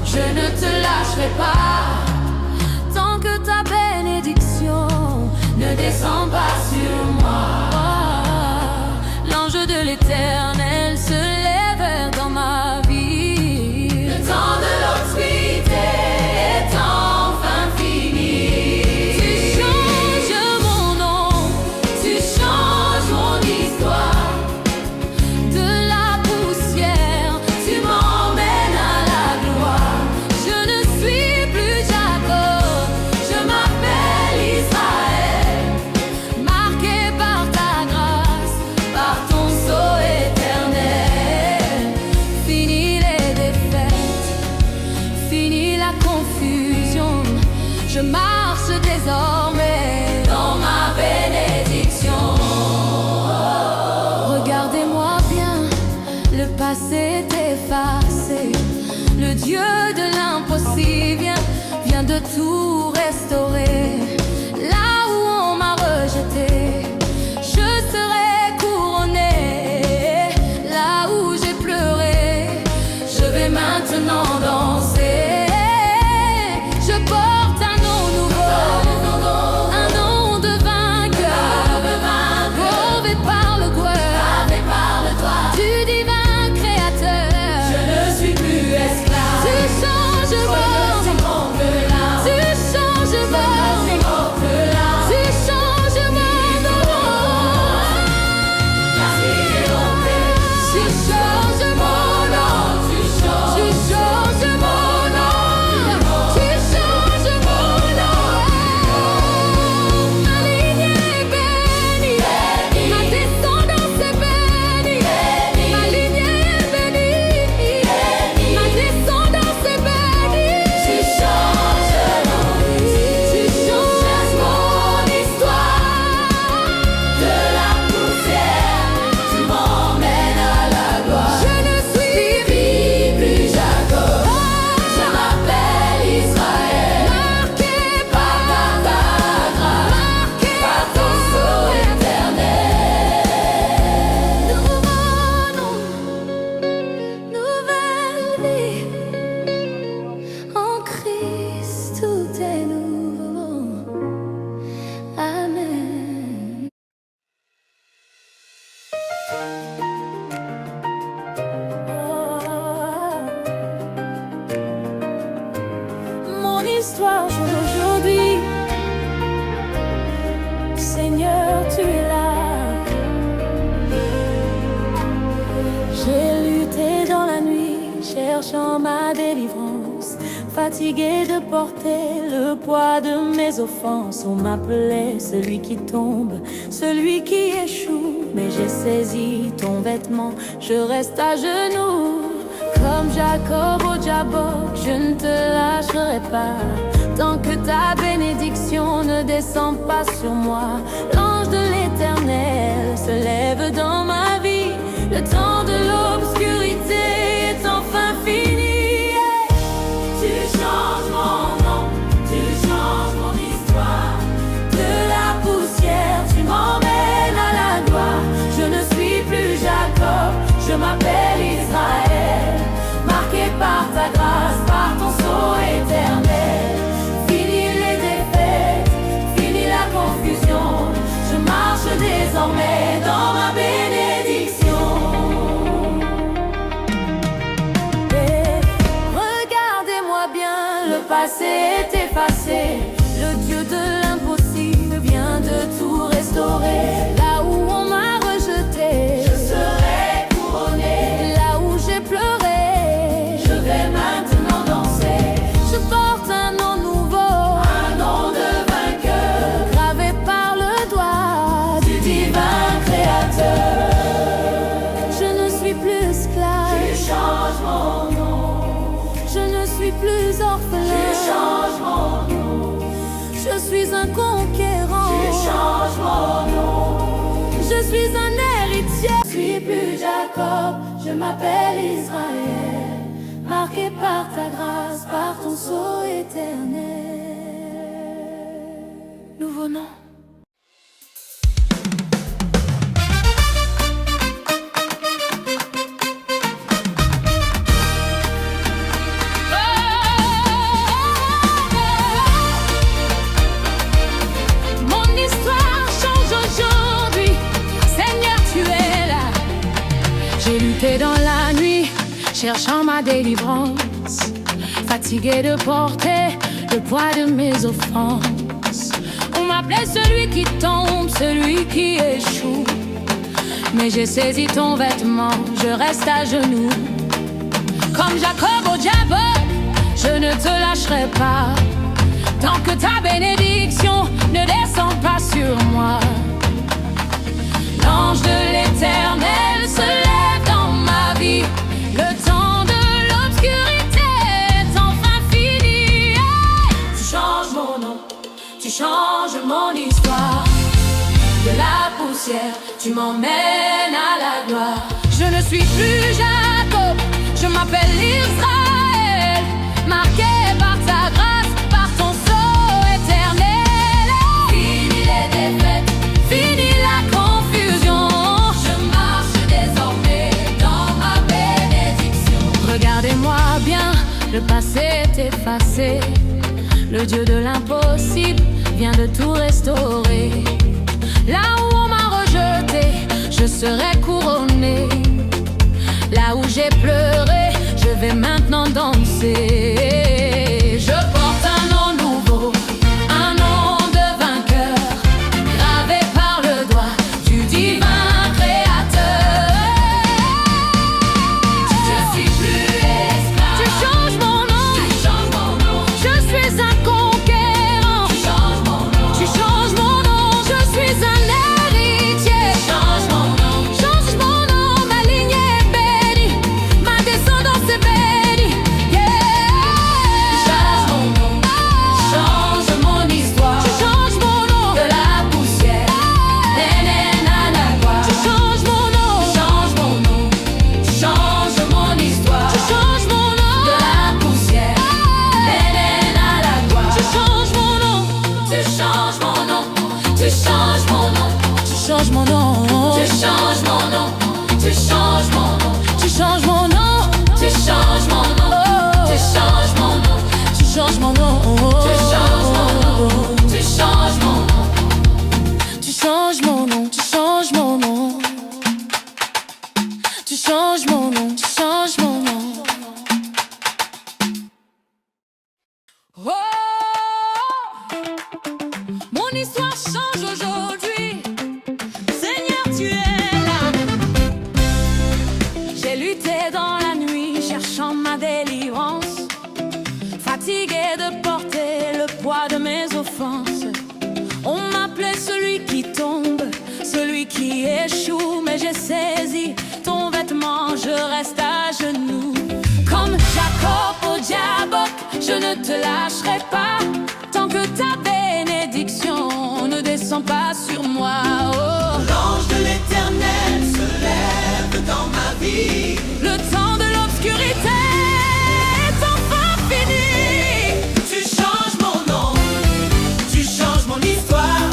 S1: je ne te lâcherai pas, tant que ta bénédiction ne descend pas sur moi. L'ange de l'Éternel se lève dans ma vie. Le temps de l'obscurité est enfin fini. Tu changes mon nom, tu changes mon histoire. De la poussière, tu m'emmènes à la gloire. Je ne suis plus Jacob, je m'appelle Israël. Marqué par ta grâce, par ton sceau éternel. Fini les défaites, fini la confusion. Je marche désormais dans ma bénédiction. Regardez-moi bien, le passé est effacé. Le Dieu de l'impossible vient de tout restaurer. Là où on m'a rejeté, je serai couronné. Là où j'ai pleuré, je vais maintenant danser. Je porte un nom nouveau, un nom de vainqueur, prouvé par le gloire du divin créateur.
S3: Je ne suis plus esclave.
S1: Tu changes mon nom, tu changes mon nom, tu changes mon nom. Tu changes mon nom, tu changes mon nom, tu changes mon nom. Ma lignée est bénie, ma descendance est bénie. Ma lignée est bénie, ma descendance est bénie. Tu changes mon histoire. De la poussière, tu m'emmènes à la gloire. Je ne suis plus Jacob, je m'appelle Israël. Marqué par ta grâce, par ton sceau éternel. Nouveau nom, nouvelle vie. En Christ tout est nouveau. Amen. Mon histoire change aujourd'hui. Seigneur, tu es là. J'ai lutté dans la nuit, cherchant ma délivrance, fatigué de porter le poids de mes offenses. On m'appelait celui qui tombe, celui qui échoue. Mais j'ai saisi ton vêtement, je reste à genoux. Comme Jacob au Jabok, je ne te lâcherai pas, tant que ta bénédiction ne descend pas sur moi. L'ange de l'Éternel se lève dans ma vie. Le temps de l'obscurité est enfin fini. Tu changes mon nom, tu changes mon histoire. De la poussière, tu m'emmènes à la gloire. Je ne suis plus Jacob, je m'appelle Israël. Marqué par ta grâce, par ton sceau éternel. Fini les défaites, fini la confusion. Je marche désormais dans ma bénédiction. Et regardez-moi bien, le passé est effacé. Le Dieu de l'impossible vient de tout restaurer. Là où on m'a rejeté, je serai couronné. Là où j'ai pleuré, je vais maintenant danser. Je porte un nom nouveau, un nom de vainqueur, gravé par le doigt du divin créateur. Je ne suis plus esclave, tu changes mon nom. Je ne suis plus orphelin, tu changes mon nom.
S2: Jacob, je m'appelle Israël, marqué par ta grâce, par ton sceau éternel. Nouveau nom.
S1: J'ai lutté dans la nuit, cherchant ma délivrance, fatigué de porter le poids de mes offenses. On m'appelait celui qui tombe, celui qui échoue. Mais j'ai saisi ton vêtement, je reste à genoux. Comme Jacob au diable, je ne te lâcherai pas, tant que ta bénédiction ne descend pas sur moi. L'ange de l'Éternel se lève dans ma vie. Le temps de l'obscurité est enfin fini. Tu changes mon nom, tu changes mon histoire. De la poussière, tu m'emmènes à la gloire. Je ne suis plus Jacob, je m'appelle Israël, marqué par ta grâce, par ton sceau éternel. Fini les défaites, fini la confusion. Je marche désormais dans ma bénédiction. Regardez-moi bien, le passé est effacé. Le Dieu de l'impossible vient de tout restaurer. Là où on m'a rejeté, je serai couronné. Là où j'ai pleuré, je vais maintenant danser. Je porte un nom nouveau, un nom de vainqueur, gravé par le doigt du divin créateur. Je suis plus esclave. Tu changes mon nom, tu changes mon nom. Je suis un conquérant. Tu changes mon nom, tu changes mon nom. Je suis un héritier. Change mon nom, change mon nom. Ma ligne est bénie, ma descendance est bénie. Yeah. Change mon nom, change mon histoire. Tu changes mon nom de la poussière. Nénène à la gloire. Tu changes mon nom, change mon nom. Tu changes mon histoire. Tu changes mon nom de la poussière. Nénène à la gloire. Tu changes mon nom, tu changes mon nom. Tu changes mon nom, tu changes mon nom. Tu changes mon nom, tu changes mon nom. Tu changes mon nom, tu changes mon nom. Tu changes mon nom, tu changes mon nom. Tu changes mon nom, tu changes mon nom. Tu changes mon nom, tu changes mon nom. Tu changes mon nom, tu changes mon nom. Oh, mon histoire change aujourd'hui. Seigneur, tu es là. J'ai lutté dans la nuit, cherchant ma délivrance, fatigué de porter le poids de mes offenses. On m'appelait celui qui tombe, celui qui échoue. Mais j'ai saisi ton vêtement, je reste à genoux. Comme Jacob au diable, je ne te lâcherai pas, tant que ta bénédiction ne descend pas sur moi. Oh.
S3: L'ange de l'Éternel se lève dans ma vie.
S1: Le temps de l'obscurité est enfin fini.
S3: Tu changes mon nom, tu changes mon histoire.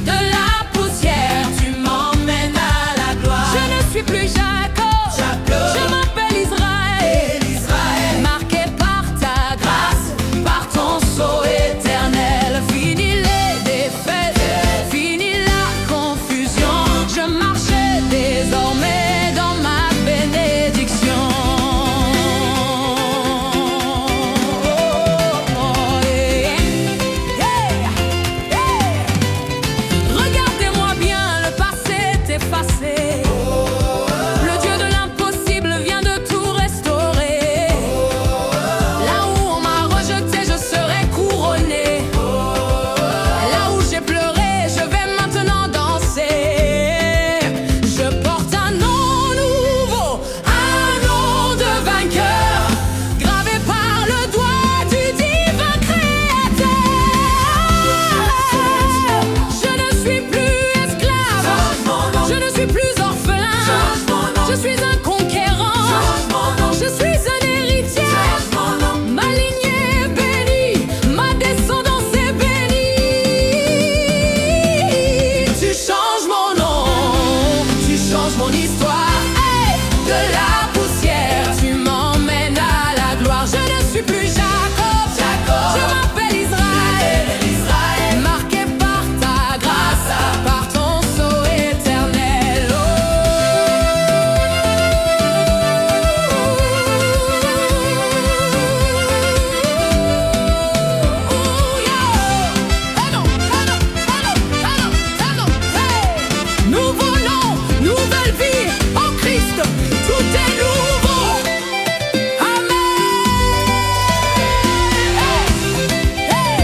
S1: De la poussière,
S3: Tu m'emmènes à la gloire.
S1: je ne suis plus Jacob,
S3: Jacob,
S1: je m'appelle Israël,
S3: Israël,
S1: marqué par ta grâce, par ton sceau éternel. Fini les défaites, fini la histoire. Hey, de la poussière, tu m'emmènes à la gloire. Je ne suis plus Jacob, je m'appelle Israël. Marqué par ta grâce, par ton sceau éternel. Oh, yeah. Hello, hello, hello, hello, hello, hey. Nouveau nom, nouvelle vie en Christ, tout est nouveau. Amen. Hey, hey,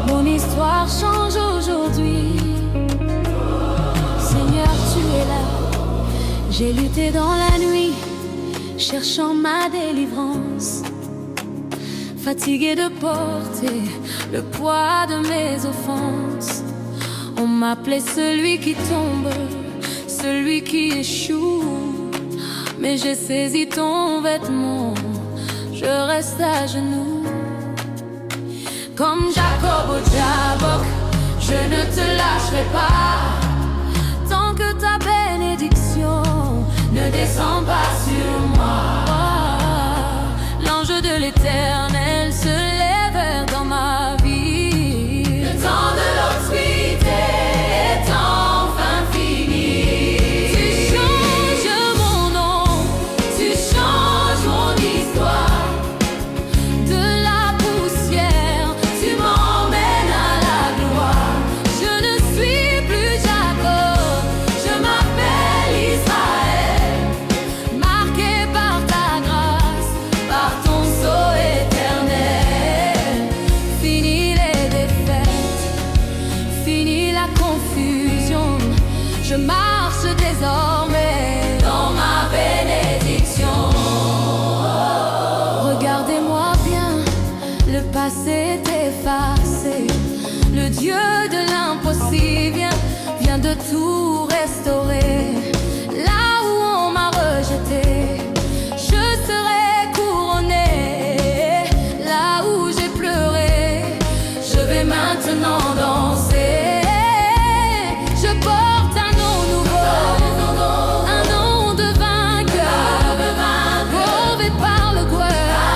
S1: Mon histoire change aujourd'hui. Seigneur, tu es là. J'ai lutté dans la nuit, cherchant ma délivrance. Fatigué de porter le poids de mes offenses. On m'appelait celui qui tombe, celui qui échoue. Mais j'ai saisi ton vêtement, je reste à genoux. Comme Jacob au Jabok, je ne te lâcherai pas. Tant que ta bénédiction ne descend pas sur moi. L'ange de l'Éternel se lève dans ma vie. Le temps de l'obscurité est enfin fini. Tu changes mon nom, tu changes mon histoire. De la poussière, tu m'emmènes à la gloire. Je ne suis plus Jacob, je m'appelle Israël. Marqué par ta grâce, par ton sceau éternel. Fini les défaites, fini la confusion. Je marche désormais dans ma bénédiction. Regardez-moi bien, le passé est effacé. Le Dieu de l'impossible vient de tout restaurer. Là où on m'a rejeté, je serai couronné. Là où j'ai pleuré, je vais maintenant danser. Je porte un nom nouveau, un nom de vainqueur, prouvé par le gloire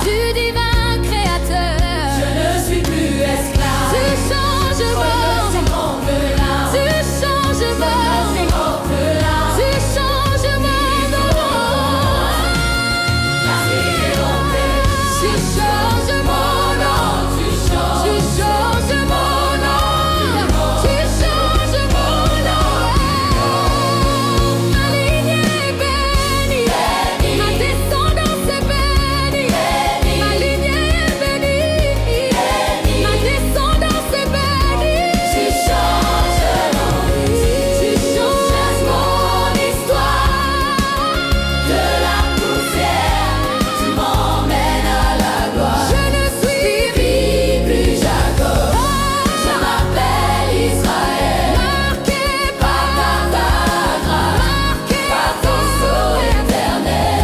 S1: du divin créateur. Je ne suis plus esclave. Tu changes mon nom, tu changes mon nom, tu changes mon nom. Tu changes mon nom, tu changes mon nom, tu changes mon nom. Ma lignée est bénie, ma descendance est bénie. Ma lignée est bénie, ma descendance est bénie. Tu changes mon histoire. De la poussière, tu m'emmènes à la gloire. Je ne suis plus Jacob, je m'appelle Israël. Marqué par ta grâce, par ton sceau éternel.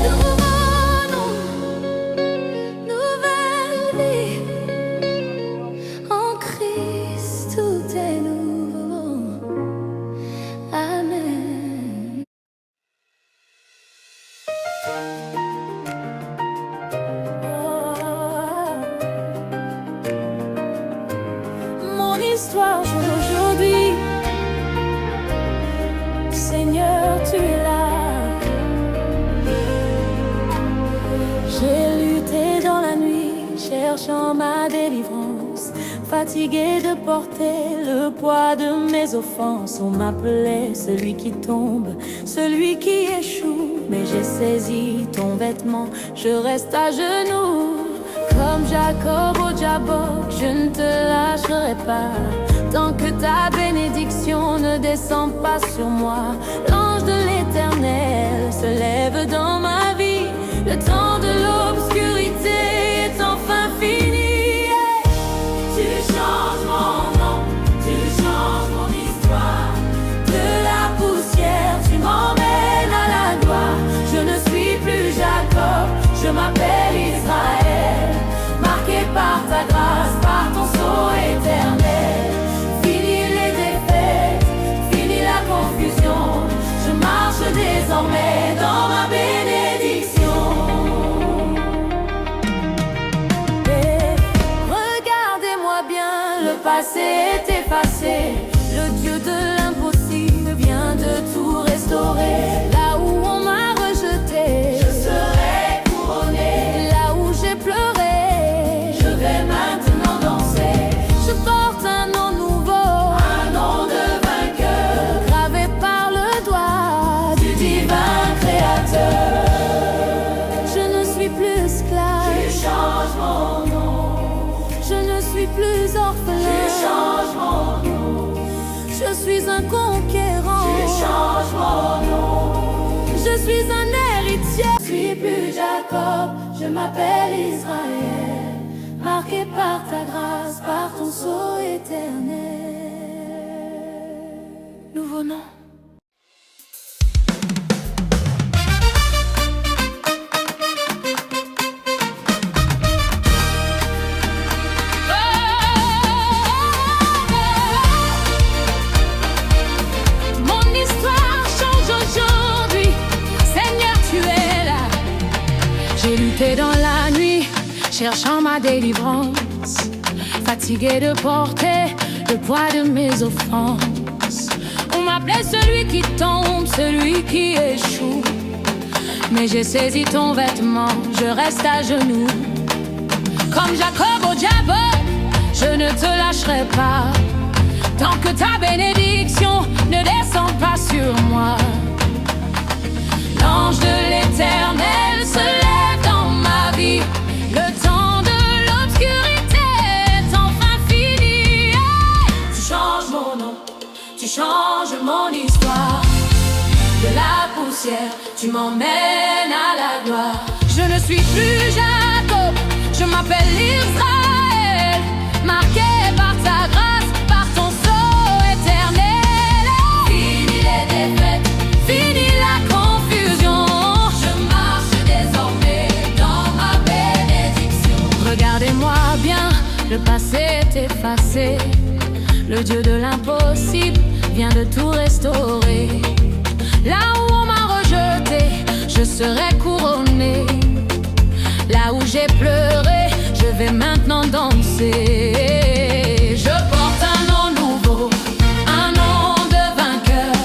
S1: Nouveau nom, nouvelle vie. En Christ, tout est nouveau. Amen. Mon histoire change aujourd'hui. Seigneur, tu es là. J'ai lutté dans la nuit, cherchant ma délivrance.
S2: Fatigué de porter le poids de mes offenses, on m'appelait celui qui tombe, celui qui échoue. Mais j'ai saisi ton vêtement, je reste à genoux. Comme Jacob au Jabok, je ne te lâcherai pas tant que ta bénédiction ne descend pas sur moi. L'ange de l'Éternel se lève dans ma vie. Le temps de l'obscurité est enfin fini. Tu changes mon nom, tu changes mon histoire. De la poussière, tu m'emmènes à la gloire. Je ne suis plus Jacob, je m'appelle Israël. Marqué par ta grâce, par ton sceau éternel. Fini les défaites, fini la confusion. Je marche désormais dans ma bénédiction. Et regardez-moi bien, le passé est effacé. Le Dieu de l'impossible vient de tout restaurer. Là où on m'a rejeté, je serai couronné. Là où j'ai pleuré, je vais maintenant danser. Je porte un nom nouveau, un nom de vainqueur, gravé par le doigt du divin créateur. Je ne suis plus esclave, tu changes mon nom. Je ne suis plus orphelin, tu changes mon nom. Je suis un conquérant, tu changes mon nom. Je suis un héritier. Je suis plus Jacob, je m'appelle Israël. Marqué par ta grâce, par ton sceau éternel. Nouveau nom.
S1: Mon histoire change aujourd'hui. Seigneur, tu es là. J'ai lutté dans la nuit, cherchant ma délivrance. Fatigué de porter le poids de mes offenses. On m'appelait celui qui tombe, celui qui échoue. Mais j'ai saisi ton vêtement, je reste à genoux. Comme Jacob au Jabok, je ne te lâcherai pas tant que ta bénédiction ne descend pas sur moi. L'ange de l'Éternel se lève dans ma vie. Le temps de l'obscurité est enfin fini. Tu changes mon nom, tu changes mon histoire. De la poussière, tu m'emmènes à la gloire. Je ne suis plus Jacob, je m'appelle Israël. Marqué par ta grâce, par ton sceau éternel. Fini les défaites, fini la confusion. Je marche désormais dans ma bénédiction. Regardez-moi bien, le passé est effacé. Le Dieu de l'impossible vient de tout restaurer. Là où on m'a rejeté, je serai couronné. Là où j'ai pleuré, je vais maintenant danser. Je porte un nom nouveau, un nom de vainqueur,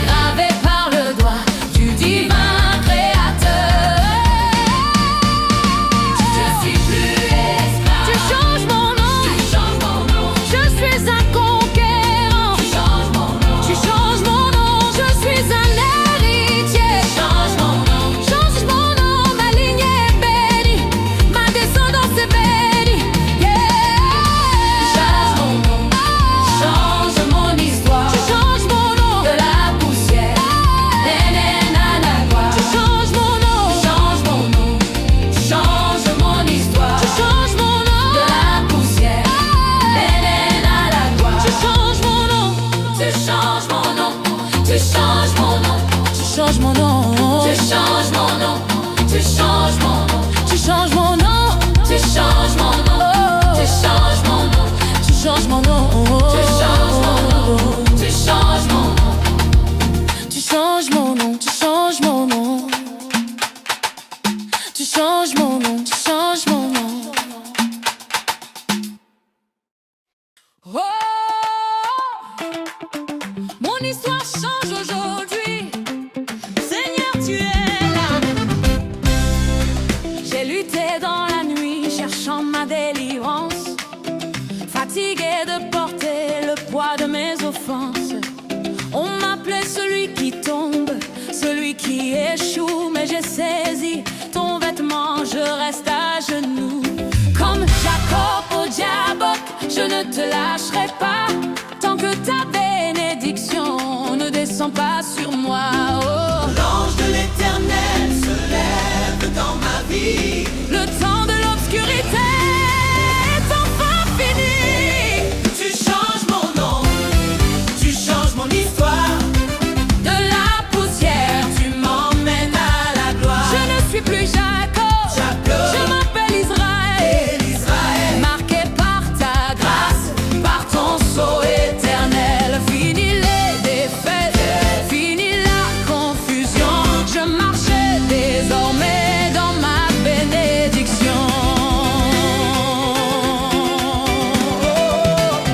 S1: gravé par le doigt du divin créateur. Je suis plus esclave, tu changes mon nom, tu changes mon nom. Je suis un conquérant, tu changes mon nom, tu changes mon nom. Je suis un héritier, change mon nom, change mon nom. Ma ligne est bénie, ma descendance est bénie. Yeah. Change mon nom, change mon histoire. Tu changes mon nom, de la poussière, nénène à la gloire. Tu changes mon nom, change mon nom, change mon histoire. Tu changes mon nom, de la poussière, nénène à la gloire. Tu changes mon nom, tu changes mon nom, tu changes mon nom, tu changes mon nom, tu changes mon nom, tu changes mon nom, tu changes mon nom, tu changes mon nom, tu changes mon nom, tu changes mon nom, tu changes mon nom, tu changes mon nom, tu changes mon nom, tu changes mon nom, tu changes mon nom, tu changes mon nom. Oh, mon histoire change aujourd'hui. Seigneur, tu es là. J'ai lutté dans la nuit, cherchant ma délivrance.
S2: celui qui échoue, mais j'ai saisi ton vêtement, je reste à genoux. Comme Jacob au Jabok, je ne te lâcherai pas, tant que ta bénédiction ne descend pas sur moi. Oh.
S3: L'ange de l'Éternel se lève dans ma vie.
S2: Le temps de l'obscurité est enfin fini.
S3: Tu changes mon nom, tu changes mon histoire.
S2: De la poussière,
S3: Tu m'emmènes à la gloire.
S2: je ne suis plus Jacob,
S3: Jacob.
S2: je m'appelle Israël.
S3: Et l'Israël,
S2: Marqué par ta grâce, par ton sceau éternel. Fini les défaites, fini la confusion. Je marche désormais dans ma bénédiction.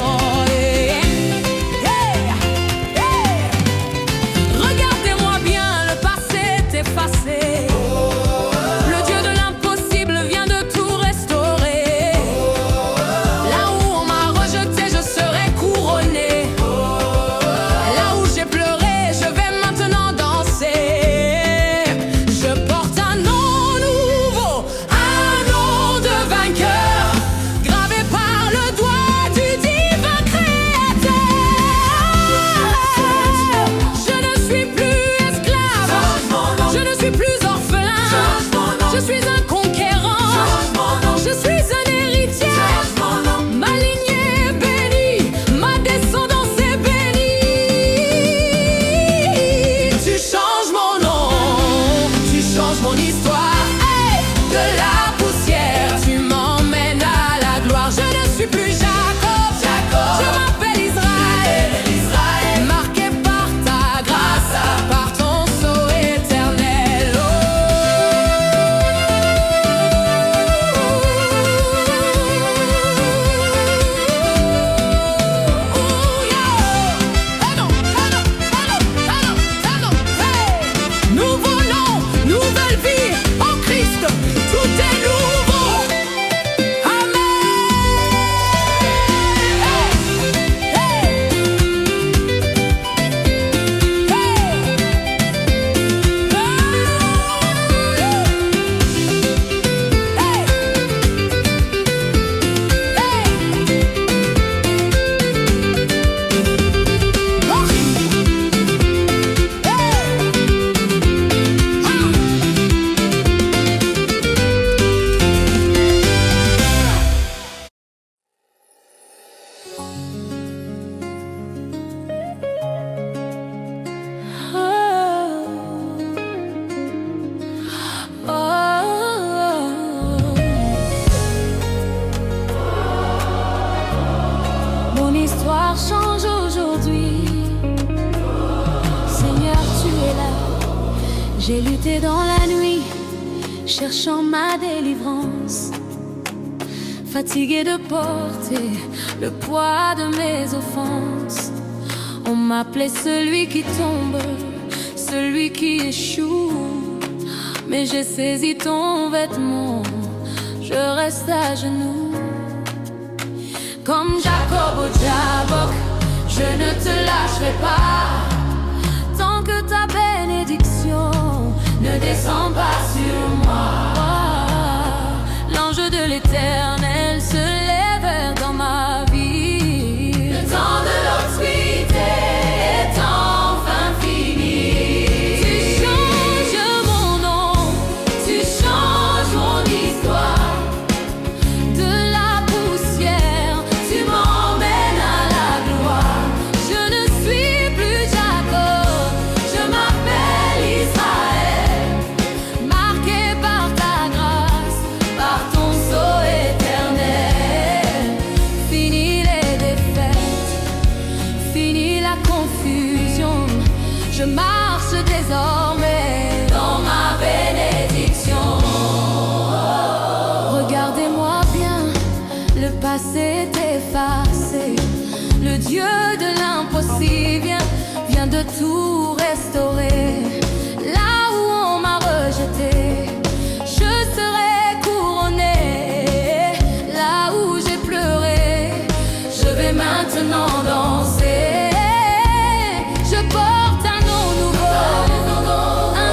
S2: Oh, yeah, yeah, yeah. Regardez-moi bien, le passé est effacé. Le Dieu de l'impossible vient de tout restaurer. Là où on m'a rejeté, je serai couronné. Là où j'ai pleuré, je vais maintenant danser. Je porte un nom nouveau, un nom de vainqueur, gravé par le doigt du divin créateur. Je ne suis plus esclave,
S3: change mon nom,
S2: je ne suis plus orphelin.
S3: change mon nom,
S2: Je suis un conquérant,
S3: change mon nom,
S2: je suis un héritier.
S3: change mon nom.
S2: Ma lignée est bénie, ma descendance est bénie. Tu changes mon nom, tu changes mon histoire. Hey, de la poussière, tu m'emmènes à la gloire. Je ne suis plus Jacob, je m'appelle Israël.
S3: Israël,
S2: Marqué par ta grâce, par ton sceau éternel. Nouveau nom, nouvelle vie en Christ, tout est nouveau. Amen. Hey, Mon histoire change aujourd'hui. Seigneur, tu es là. J'ai lutté dans la nuit, cherchant ma délivrance. Fatigué de porter le poids de mes offenses. On m'appelait celui qui tombe, celui qui échoue. Mais j'ai saisi ton vêtement, je reste à genoux. Comme Jacob au Jabok, je ne te lâcherai pas, tant que ta bénédiction ne descend pas sur moi. L'ange de l'Éternel se lève dans ma vie. Le temps de l'obscurité est enfin fini. Tu changes mon nom, tu changes mon histoire. De la poussière, tu m'emmènes à la gloire. Je ne suis plus Jacob, je m'appelle Israël. Marqué par ta grâce, par ton sceau éternel. Fini les défaites, fini la confusion. Je marche désormais dans ma bénédiction. Regardez-moi bien, le passé est effacé. Le Dieu de l'impossible vient de tout restaurer. Là où on m'a rejeté, je serai couronné. Là où j'ai pleuré, je vais maintenant danser. Je porte un nom nouveau, un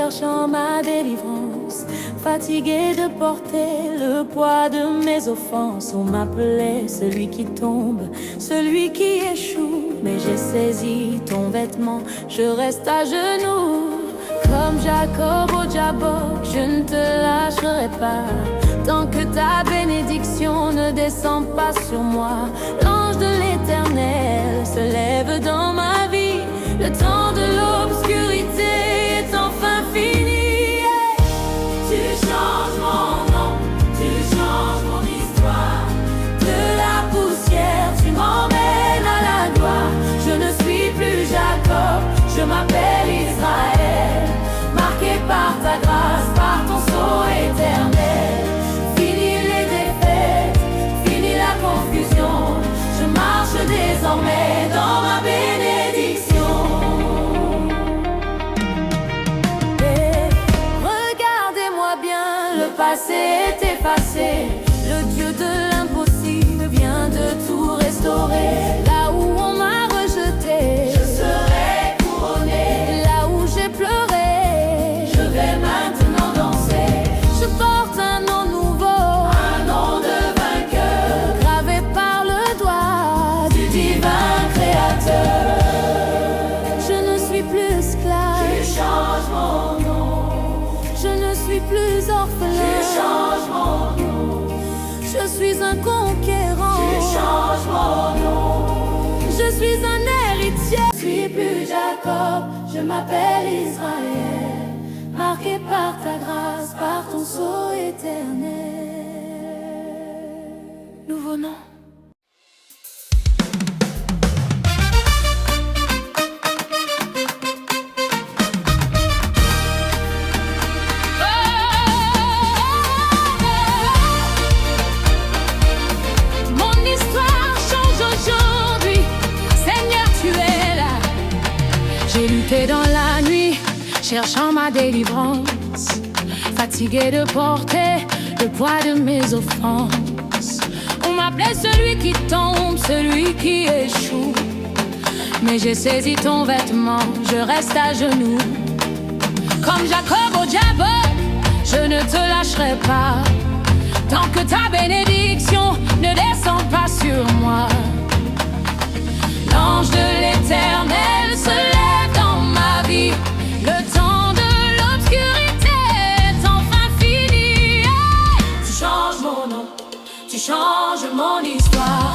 S2: cherchant ma délivrance, fatigué de porter le poids de mes offenses. On m'appelait celui qui tombe, celui qui échoue, mais j'ai saisi ton vêtement, je reste à genoux. Comme Jacob au Jabok, je ne te lâcherai pas, tant que ta bénédiction ne descend pas sur moi. L'ange de l'Éternel se lève dans ma vie, le temps de l'obscurité est enfin fini. Tu changes mon nom, tu changes mon histoire. De la poussière, tu m'emmènes à la gloire. Je ne suis plus Jacob, je m'appelle Israël. Marqué par ta grâce, par ton sceau éternel. Fini les défaites, fini la confusion. Je marche désormais dans ma bénédiction. Et regardez-moi bien, le passé est effacé. Le Dieu de l'impossible vient de tout restaurer. Là où on m'a rejeté, je serai couronné. Là où j'ai pleuré, je vais maintenant danser. Je porte un nom nouveau, un nom de vainqueur, gravé par le doigt du divin créateur. Je ne suis plus esclave, tu changes mon nom. Je ne suis plus orphelin, tu changes mon nom. Je suis un conquérant, tu changes mon nom. Je suis un héritier. Je ne suis plus Jacob, je m'appelle Israël. Marqué par ta grâce, par ton sceau éternel. Nouveau nom.
S1: Mon histoire change aujourd'hui. Seigneur, tu es là. J'ai lutté dans la nuit, cherchant ma délivrance, fatigué de porter le poids de mes offenses. On m'appelait celui qui tombe, celui qui échoue, mais j'ai saisi ton vêtement, je reste à genoux. Comme Jacob au Jabok, je ne te lâcherai pas, tant que ta bénédiction ne descend pas sur moi. L'ange de l'Éternel se lève dans ma vie, le temps de l'obscurité est enfin fini. Tu changes mon nom, tu changes mon histoire.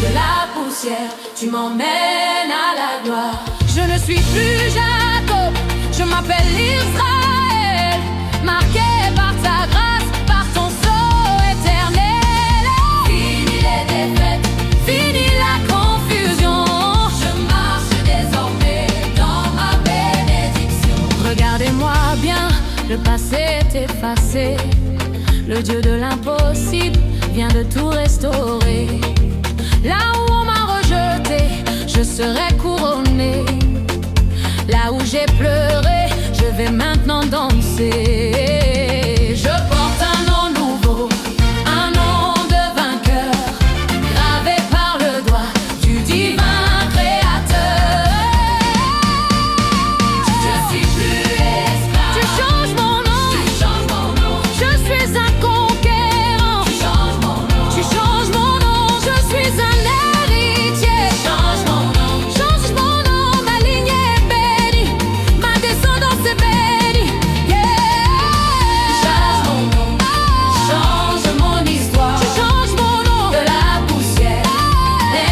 S1: De la poussière, tu m'emmènes à la gloire. Je ne suis plus Jacob, je m'appelle Israël. Marqué par ta grâce, par ton sceau éternel. Fini les défaites, fini la confusion. Je marche désormais dans ma bénédiction. Regardez-moi bien, le passé est effacé. Le Dieu de l'impossible vient de tout restaurer. Là où on m'a rejeté, je serai couronné. Là où j'ai pleuré, je vais maintenant danser. Je porte un nom nouveau, un nom de vainqueur, gravé par le doigt du divin créateur. Je suis plus esclave, tu changes mon nom, tu changes mon nom. Je suis un conquérant, tu changes mon nom, tu changes mon nom. Je suis un héritier, change mon nom, ma ligne est bénie, ma descendance est bénie. Change mon nom, change mon histoire. Tu changes mon nom, de la poussière, tu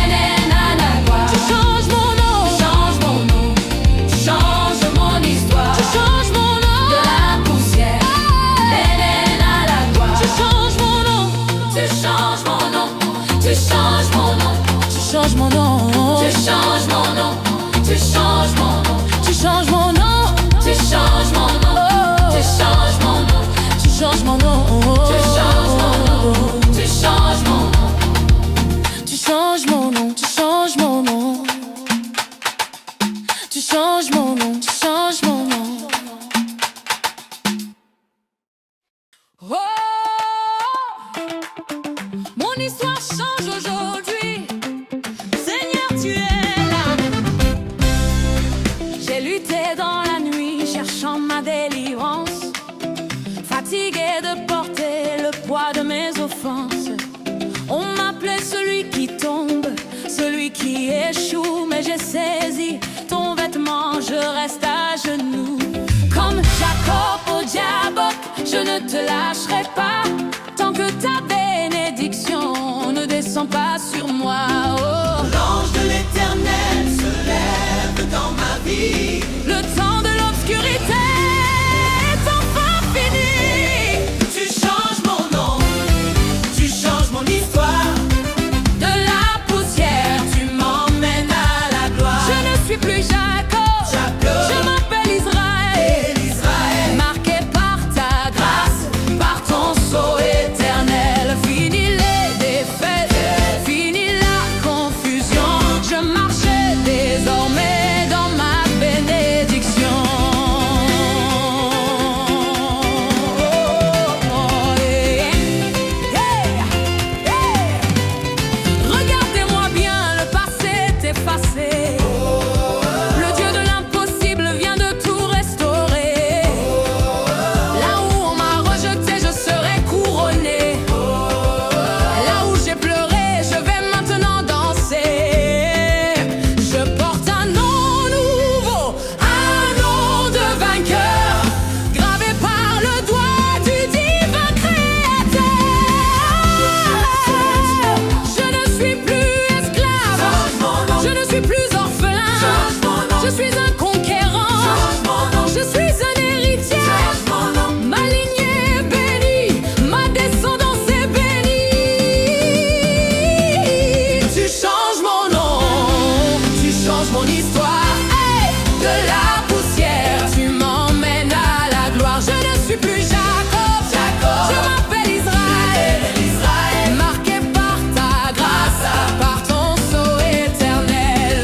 S1: changes mon nom, tu changes mon histoire. Tu changes mon nom, de la poussière, tu changes mon nom, tu changes mon nom, tu changes mon nom, tu changes mon nom, tu changes mon nom, tu changes mon nom, tu changes mon nom, tu changes mon nom, tu changes mon nom, tu changes mon nom, tu changes mon nom, tu changes mon nom, tu changes mon nom, tu changes mon nom, tu changes mon nom, tu changes mon nom. Oh, mon histoire change aujourd'hui. Seigneur, tu es là. J'ai lutté dans la nuit, cherchant ma délivrance.
S2: enfance. On m'appelait celui qui tombe, celui qui échoue. Mais j'ai saisi ton vêtement, je reste à genoux. Comme Jacob au Jabok, je ne te lâcherai pas tant que ta bénédiction ne descend pas sur moi. Oh.
S3: L'ange de l'Éternel se lève dans ma vie.
S2: Le temps de l'obscurité est enfin fini.
S3: Tu changes mon nom, tu changes mon histoire.
S2: De la poussière,
S3: Tu m'emmènes à la gloire.
S2: je ne suis plus Jacob,
S3: Jacob.
S2: je m'appelle Israël.
S3: Israël,
S2: Marqué par ta grâce, par ton sceau éternel. Fini les défaites, fini la confusion. Je marchais désormais dans ma bénédiction. Oh, hey, hey, hey. Regardez-moi bien, le passé est effacé. Le Dieu de l'impossible vient de tout restaurer. Là où on m'a rejeté, je serai couronné. Là où j'ai pleuré, je vais maintenant danser. Je porte un nom nouveau, un nom de vainqueur, gravé par le doigt du divin créateur. Je ne suis plus esclave, je ne suis plus orphelin. Je suis un conquérant, je suis un héritier. Ma lignée est bénie, ma descendance est bénie. Tu changes mon nom, tu changes mon histoire. Hey, de la poussière, tu m'emmènes à la gloire. Je ne suis plus Jacob, je m'appelle Israël. Marqué par ta grâce, par ton sceau éternel.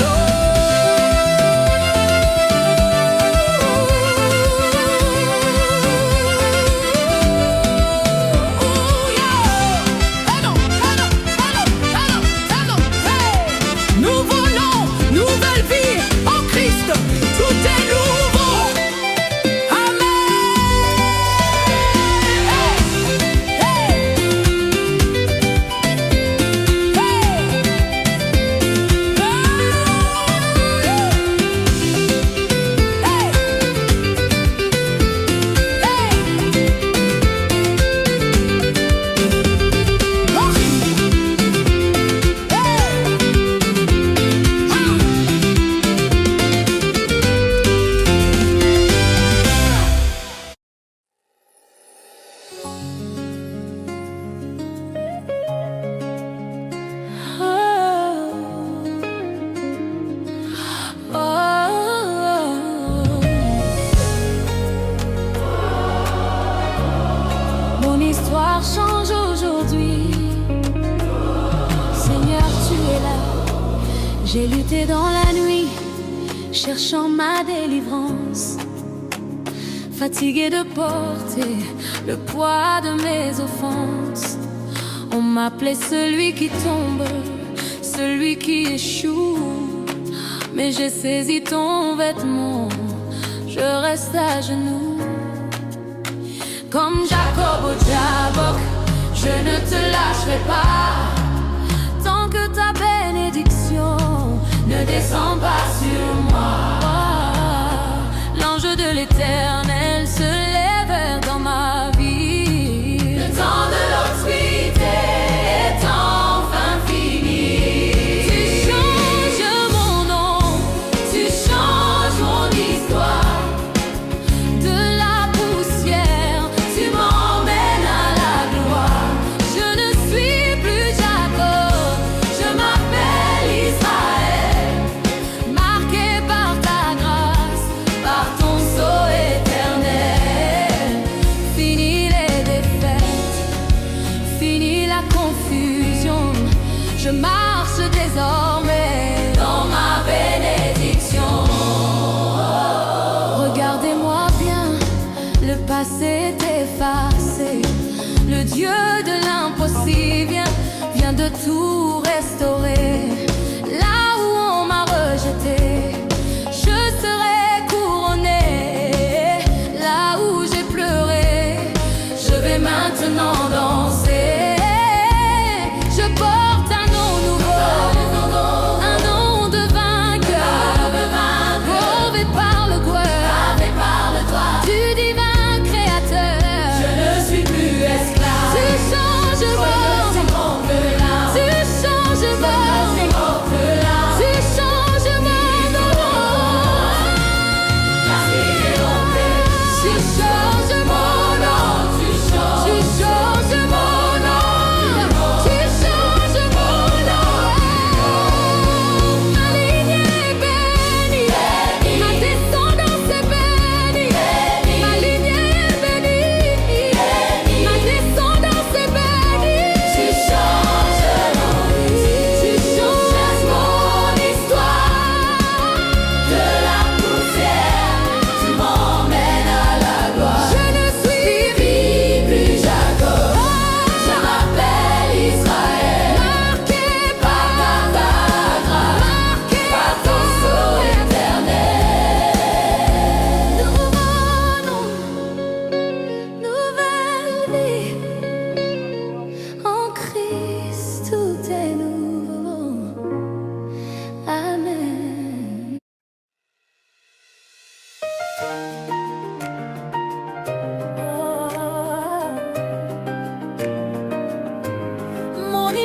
S2: Nouveau nom, nouvelle vie en Christ, tout est nouveau. Amen. Hey, Mon histoire change aujourd'hui. Seigneur, tu es là. J'ai lutté dans la nuit, cherchant ma délivrance. Fatigué de porter le poids de mes offenses. On m'appelait celui qui tombe, celui qui échoue. Mais j'ai saisi ton vêtement, je reste à genoux. Comme Jacob au Jabok, je ne te lâcherai pas tant que ta bénédiction ne descend pas sur moi. L'ange de l'Éternel se lève dans ma vie. Le temps de l'obscurité est enfin fini. Tu changes mon nom, tu changes mon histoire. De la poussière, tu m'emmènes à la gloire. Je ne suis plus Jacob, je m'appelle Israël. Marqué par ta grâce, par ton sceau éternel. Fini les défaites, fini la confusion. Je marche désormais dans ma bénédiction. Regardez-moi bien, le passé est effacé. Le Dieu de l'impossible vient de tout restaurer. Là où on m'a rejeté, je serai couronné. Là où j'ai pleuré, je vais maintenant danser.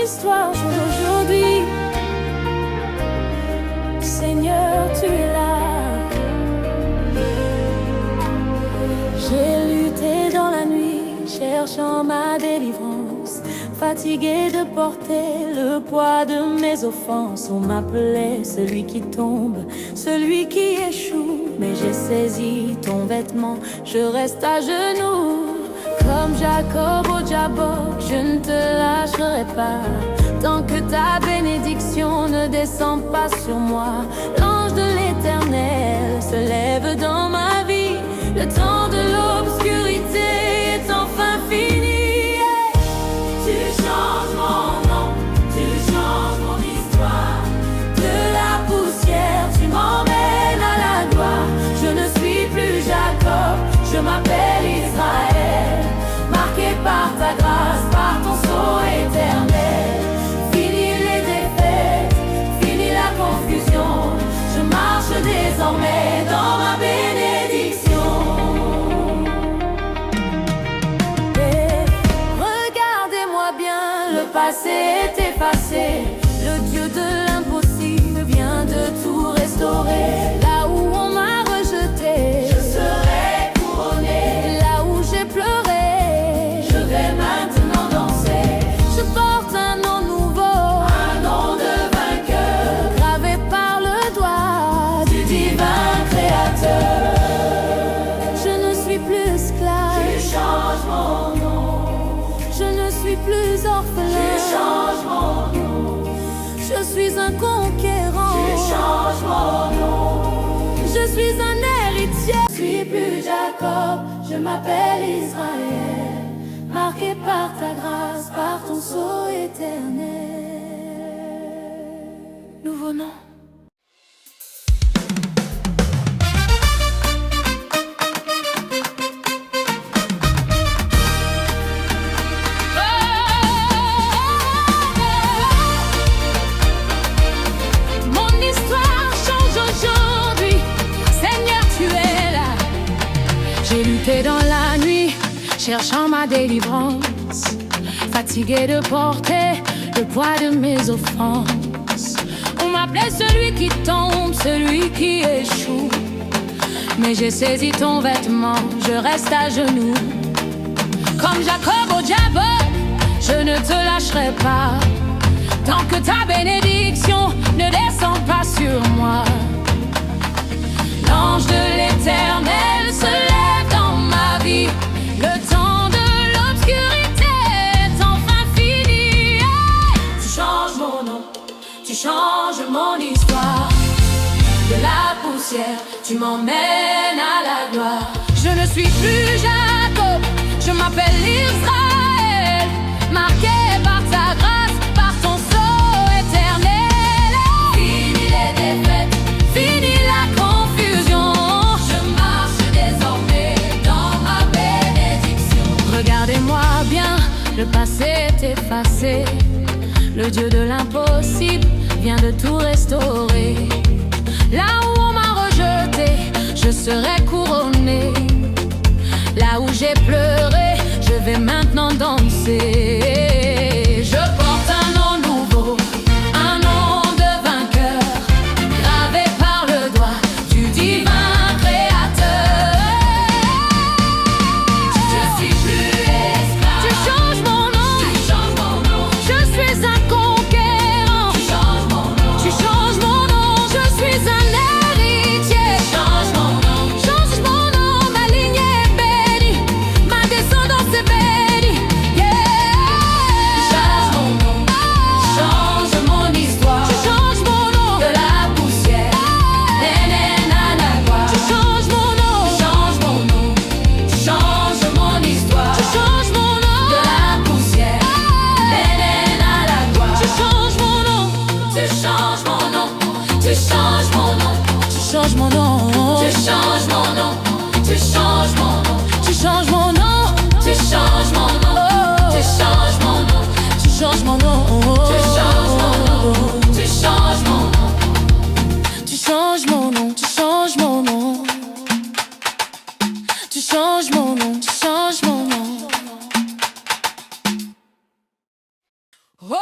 S2: histoire change aujourd'hui. Seigneur, tu es là. J'ai lutté dans la nuit, cherchant ma délivrance, fatigué de porter le poids de mes offenses. On m'appelait celui qui tombe, celui qui échoue, mais j'ai saisi ton vêtement, je reste à genoux. Comme Jacob au Jabok, je ne te lâcherai pas, tant que ta bénédiction ne descend pas sur moi. L'ange de l'Éternel se lève dans ma vie, le temps de l'obscurité est enfin fini. Tu changes mon nom, tu changes mon histoire. De la poussière, tu m'emmènes à la gloire. Je ne suis plus Jacob, je m'appelle Israël. Marqué par ta grâce, par ton sceau éternel. Fini les défaites, fini la confusion. Je marche désormais dans ma bénédiction. Et regardez-moi bien, le passé est effacé. Le Dieu de l'impossible vient de tout restaurer. Là où on m'a rejeté, je serai couronné. Là où j'ai pleuré, je vais maintenant danser. Je porte un nom nouveau, un nom de vainqueur, gravé par le doigt du divin créateur. Je ne suis plus esclave, tu changes mon nom. Je ne suis plus orphelin, tu changes mon nom. Je suis un conquérant, tu changes mon nom. Je suis un héritier. Je ne suis plus Jacob, je m'appelle Israël. Marqué par ta grâce, par ton sceau éternel. Nouveau nom.
S1: Mon histoire change aujourd'hui. Seigneur, tu es là. J'ai lutté dans la nuit, cherchant ma délivrance, fatigué de porter le poids de mes offenses. On m'appelait celui qui tombe, celui qui échoue, mais j'ai saisi ton vêtement, je reste à genoux. Comme Jacob au Jabok, je ne te lâcherai pas, tant que ta bénédiction ne descend pas sur moi. L'ange de l'Éternel se lève dans ma vie, le temps de l'obscurité est enfin fini. Tu changes mon nom, tu changes mon histoire. De la poussière, tu m'emmènes à la gloire. Je ne suis plus Jacob, je m'appelle Israël. Marqué par ta grâce, par ton sceau éternel. Fini les défaites, fini la confusion. Je marche désormais dans ma bénédiction. Regardez-moi bien, le passé est effacé. Le Dieu de l'impossible vient de tout restaurer. Là où on m'a rejeté, je serai couronné. Là où j'ai pleuré, je vais maintenant danser. Je porte un nom nouveau, un nom de vainqueur, gravé par le doigt du divin créateur. Je suis plus esclave, tu changes mon nom, tu changes mon nom. Je suis un conquérant, tu changes mon nom, tu changes mon nom. Je suis un héritier, change mon nom, change mon nom. Ma lignée est bénie, ma descendance est bénie. Yeah. Change mon nom, change mon histoire. Tu changes mon nom, de la poussière, nénène à la gloire. Tu changes mon nom, change mon nom, tu changes mon histoire. Tu changes mon nom, de la poussière, nénène à la gloire. Tu changes mon nom, tu changes mon nom, tu changes mon nom, tu changes mon nom, tu changes mon nom, tu changes mon nom, tu changes mon nom, tu changes mon nom, tu changes mon nom, tu changes mon nom, tu changes mon nom, tu changes mon nom, tu changes mon nom, tu changes mon nom, tu changes mon nom, tu changes mon nom. Oh.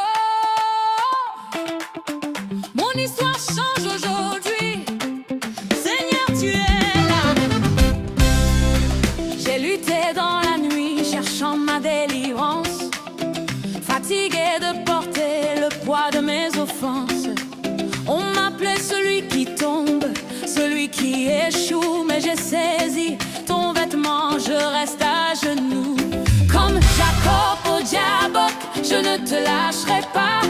S1: enfance. On m'appelait celui qui tombe, celui qui échoue. Mais j'ai saisi ton vêtement, je reste à genoux. Comme Jacob au Jabok, je ne te lâcherai pas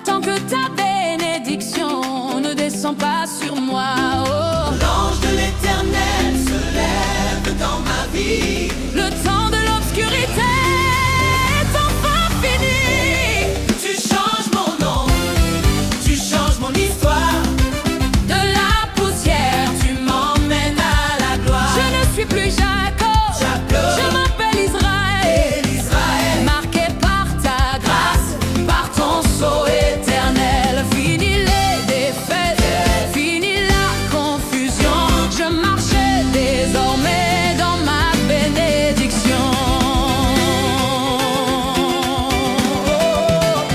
S1: tant que ta bénédiction ne descend pas sur moi. Oh.
S3: L'ange de l'Éternel se lève dans ma vie.
S1: Le temps de l'obscurité est enfin fini.
S3: Tu changes mon nom, tu changes mon histoire.
S1: De la poussière,
S3: Tu m'emmènes à la gloire.
S1: je ne suis plus Jacob,
S3: Jacob.
S1: je m'appelle Israël.
S3: Israël,
S1: Marqué par ta grâce, par ton sceau éternel. Fini les défaites, fini la confusion. Je marchais désormais dans ma bénédiction.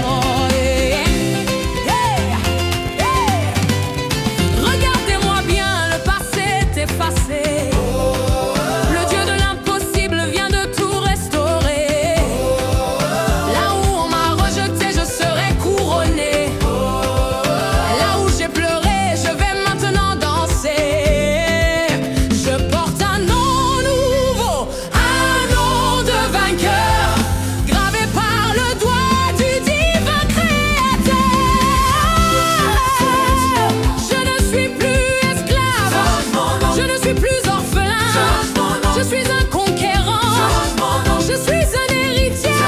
S1: Oh, yeah, yeah, yeah. Regardez-moi bien, le passé est effacé. Le Dieu de l'impossible vient de tout restaurer. Là où on m'a rejeté, je serai couronné. Là où j'ai pleuré, je vais maintenant danser. Je porte un nom nouveau, un nom de vainqueur, gravé par le doigt du divin créateur. Je ne suis plus esclave, je ne suis plus orphelin. Je suis un conquérant, je suis un héritier.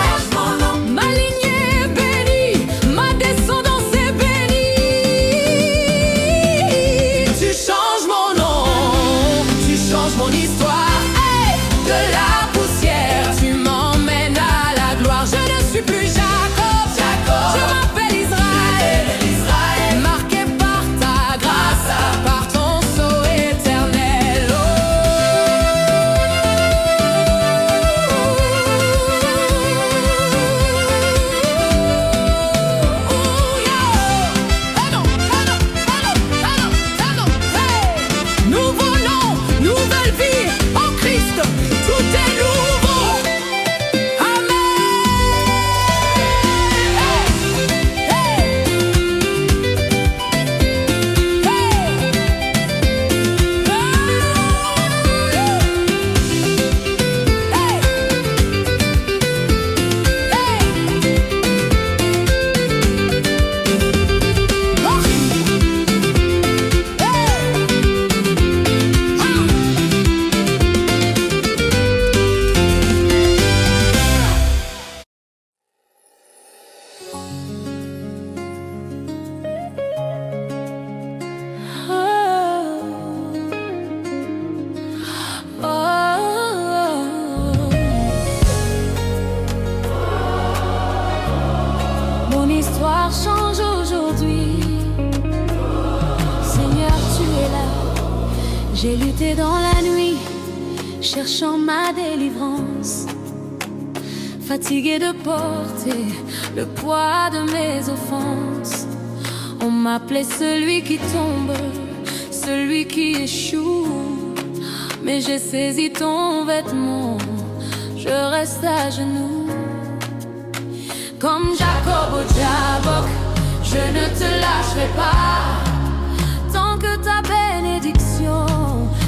S1: Ma lignée est bénie, ma descendance est bénie.
S3: tu changes mon nom, tu changes mon histoire.
S1: Hey, de la poussière, tu m'emmènes à la gloire. Je ne suis plus Jacob, je m'appelle Israël. Marqué par ta grâce, par ton sceau éternel. Oh, yeah. Hey. Nouveau nom, nouvelle vie en Christ, tout est nouveau. Amen. Mon histoire change aujourd'hui. Seigneur, tu es là. J'ai lutté dans la nuit, cherchant ma délivrance. Fatigué de porter le poids de mes offenses. On m'appelait celui qui tombe, celui qui échoue. Mais j'ai saisi ton vêtement, je reste à genoux. Comme Jacob au Jabok, je ne te lâcherai pas tant que ta bénédiction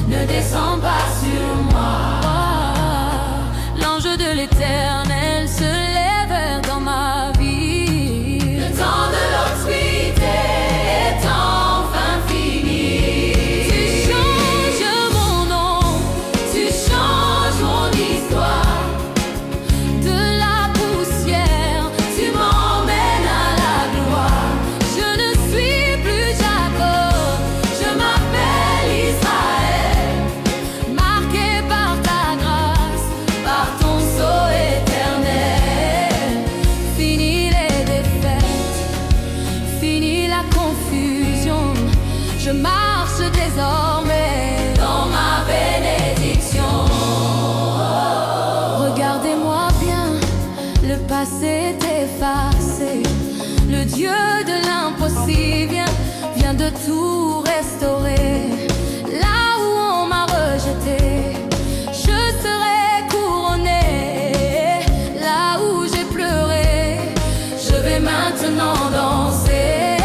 S1: ne descend pas sur moi. L'ange de l'Éternel se lève dans ma vie. Le temps de l'obscurité est enfin fini. Tu changes mon nom, tu changes mon histoire. De la poussière, tu m'emmènes à la gloire. Je ne suis plus Jacob, je m'appelle Israël. Marqué par ta grâce, par ton sceau éternel. Fini les défaites, fini la confusion. Je marche désormais dans ma bénédiction. Regardez-moi bien, le passé est effacé. Le Dieu de l'impossible vient de tout restaurer. Là où on m'a rejeté, je serai couronné. Là où j'ai pleuré, je vais maintenant danser.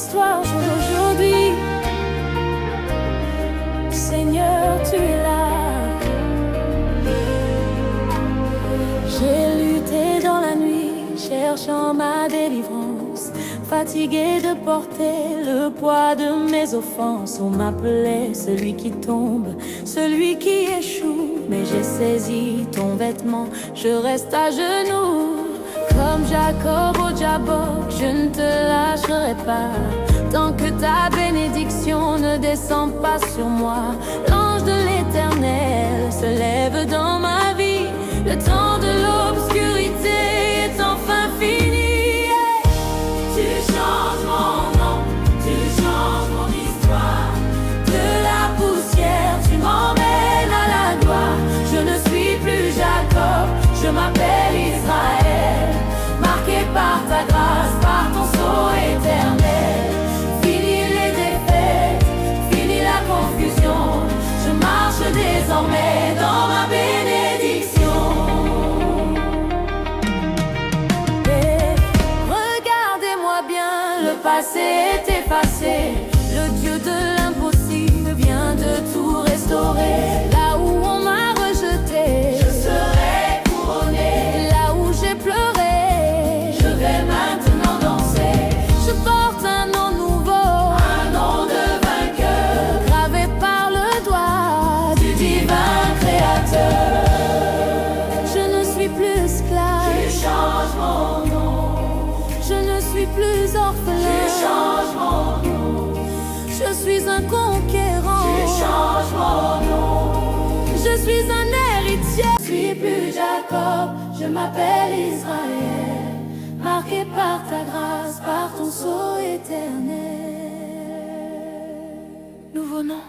S2: histoire d'aujourd'hui. Seigneur, tu es là. J'ai lutté dans la nuit, cherchant ma délivrance, fatigué de porter le poids de mes offenses. On m'appelait celui qui tombe, celui qui échoue, mais j'ai saisi ton vêtement, je reste à genoux. Comme Jacob au Jabok, je ne te lâcherai pas, tant que ta bénédiction ne descend pas sur moi. L'ange de l'Éternel se lève dans ma vie, le temps de l'obscurité est enfin fini. Tu changes mon nom, tu changes mon histoire. De la poussière, tu m'emmènes à la gloire. Je ne suis plus Jacob, je m'appelle Israël. Marqué par ta grâce, par ton sceau éternel. Fini les défaites, fini la confusion. Je marche désormais dans ma bénédiction. Et regardez-moi bien, le passé est effacé. Le Dieu de l'impossible vient de tout restaurer. Là où on m'a rejeté, je serai couronné. Là où j'ai pleuré, je vais maintenant danser. Je porte un nom nouveau, un nom de vainqueur, gravé par le doigt du divin créateur. Je ne suis plus esclave, tu changes mon nom. Je ne suis plus orphelin, tu changes mon nom. Je suis un conquérant, tu changes mon nom. Je suis un héritier. Je suis plus Jacob, je m'appelle Israël. Marqué par ta grâce, par ton sceau éternel. Nouveau nom.